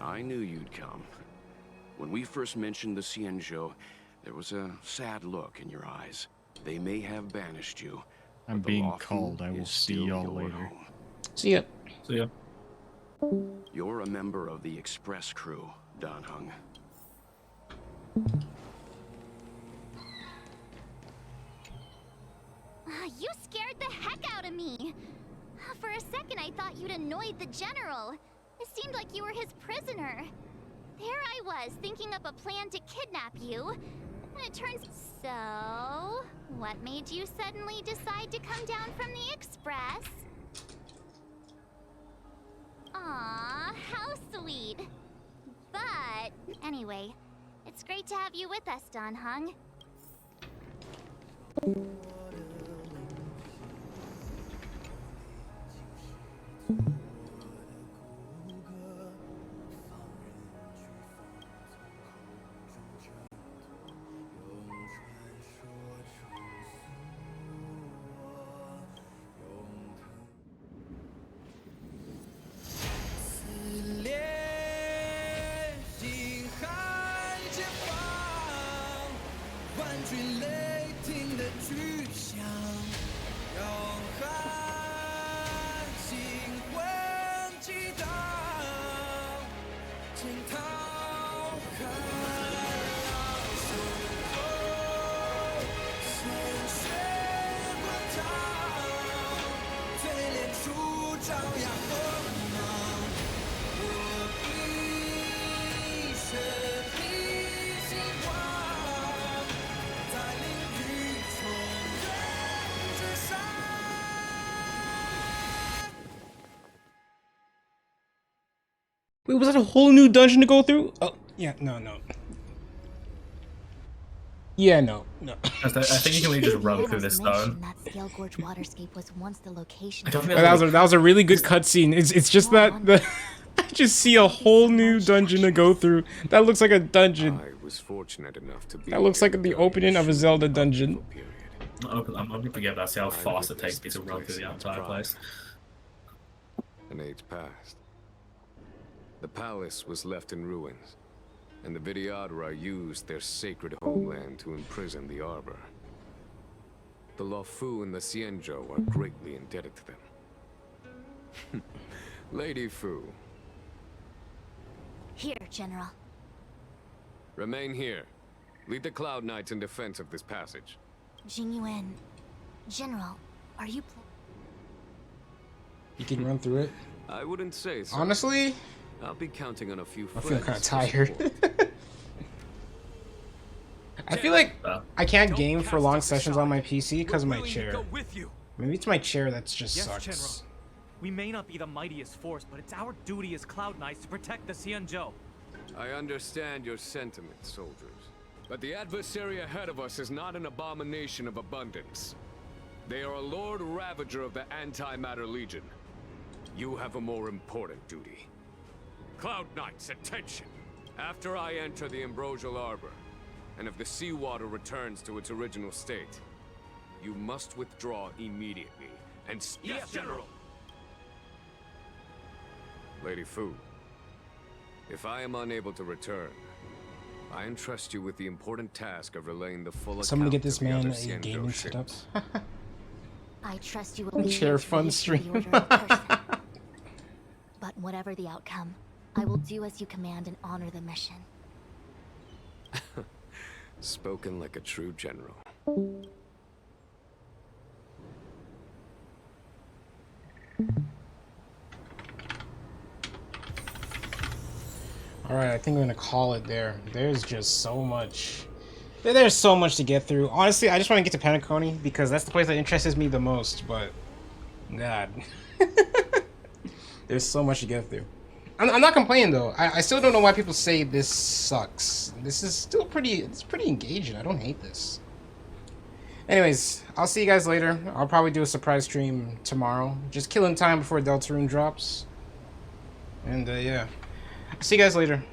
I knew you'd come. When we first mentioned the Xianzhou, there was a sad look in your eyes. They may have banished you. I'm being called. I will see y'all later. See ya. See ya. You're a member of the Express crew, Don Hung. You scared the heck out of me. For a second, I thought you'd annoyed the general. It seemed like you were his prisoner. There I was, thinking up a plan to kidnap you. And it turns... So... what made you suddenly decide to come down from the Express? Aw, how sweet. But... anyway, it's great to have you with us, Don Hung. Wait, was that a whole new dungeon to go through? Oh, yeah, no. Yeah, no. I think you can really just run through this zone. That Scale Gorge waterscape was once the location. That was a really good cutscene. It's just that I just see a whole new dungeon to go through. That looks like a dungeon. I was fortunate enough to be That looks like the opening of a Zelda dungeon. I'm going to forget about how fast it takes me to run through the entire place. An age passed. The palace was left in ruins, and the Videodora used their sacred homeland to imprison the Arbor. The Luofu and the Xianzhou are greatly indebted to them. Lady Fu. Here, General. Remain here. Lead the Cloud Knights in defense of this passage. Jingyuan. General, are you... You can run through it? I wouldn't say so. Honestly? I'll be counting on a few I friends. feel kind of tired. I feel like I can't game for long sessions on my PC because of my chair. Maybe it's my chair that's just sucks. We may not be the mightiest force, but it's our duty as Cloud Knights to protect the Xianzhou. I understand your sentiments, soldiers. But the adversary ahead of us is not an abomination of abundance. They are a Lord Ravager of the Antimatter Legion. You have a more important duty. Cloud Knights, attention! After I enter the Ambrosial Arbor, and if the seawater returns to its original state, you must withdraw immediately and Yes, General! Lady Fu, if I am unable to return, I entrust you with the important task of relaying the full Someone account get this of the man other a Xianzhou gaming setup. ships. I trust you will be Share here fun to stream. the order in person. But whatever the outcome, I will do as you command and honor the mission. Spoken like a true general. Alright, I think we're gonna call it there. There's just so much. There's so much to get through. Honestly, I just want to get to Penacony because that's the place that interests me the most, but God. There's so much to get through. I'm not complaining though. I still don't know why people say this sucks. This is still it's pretty engaging. I don't hate this. Anyways, I'll see you guys later. I'll probably do a surprise stream tomorrow. Just killing time before Deltarune drops. And yeah. See you guys later.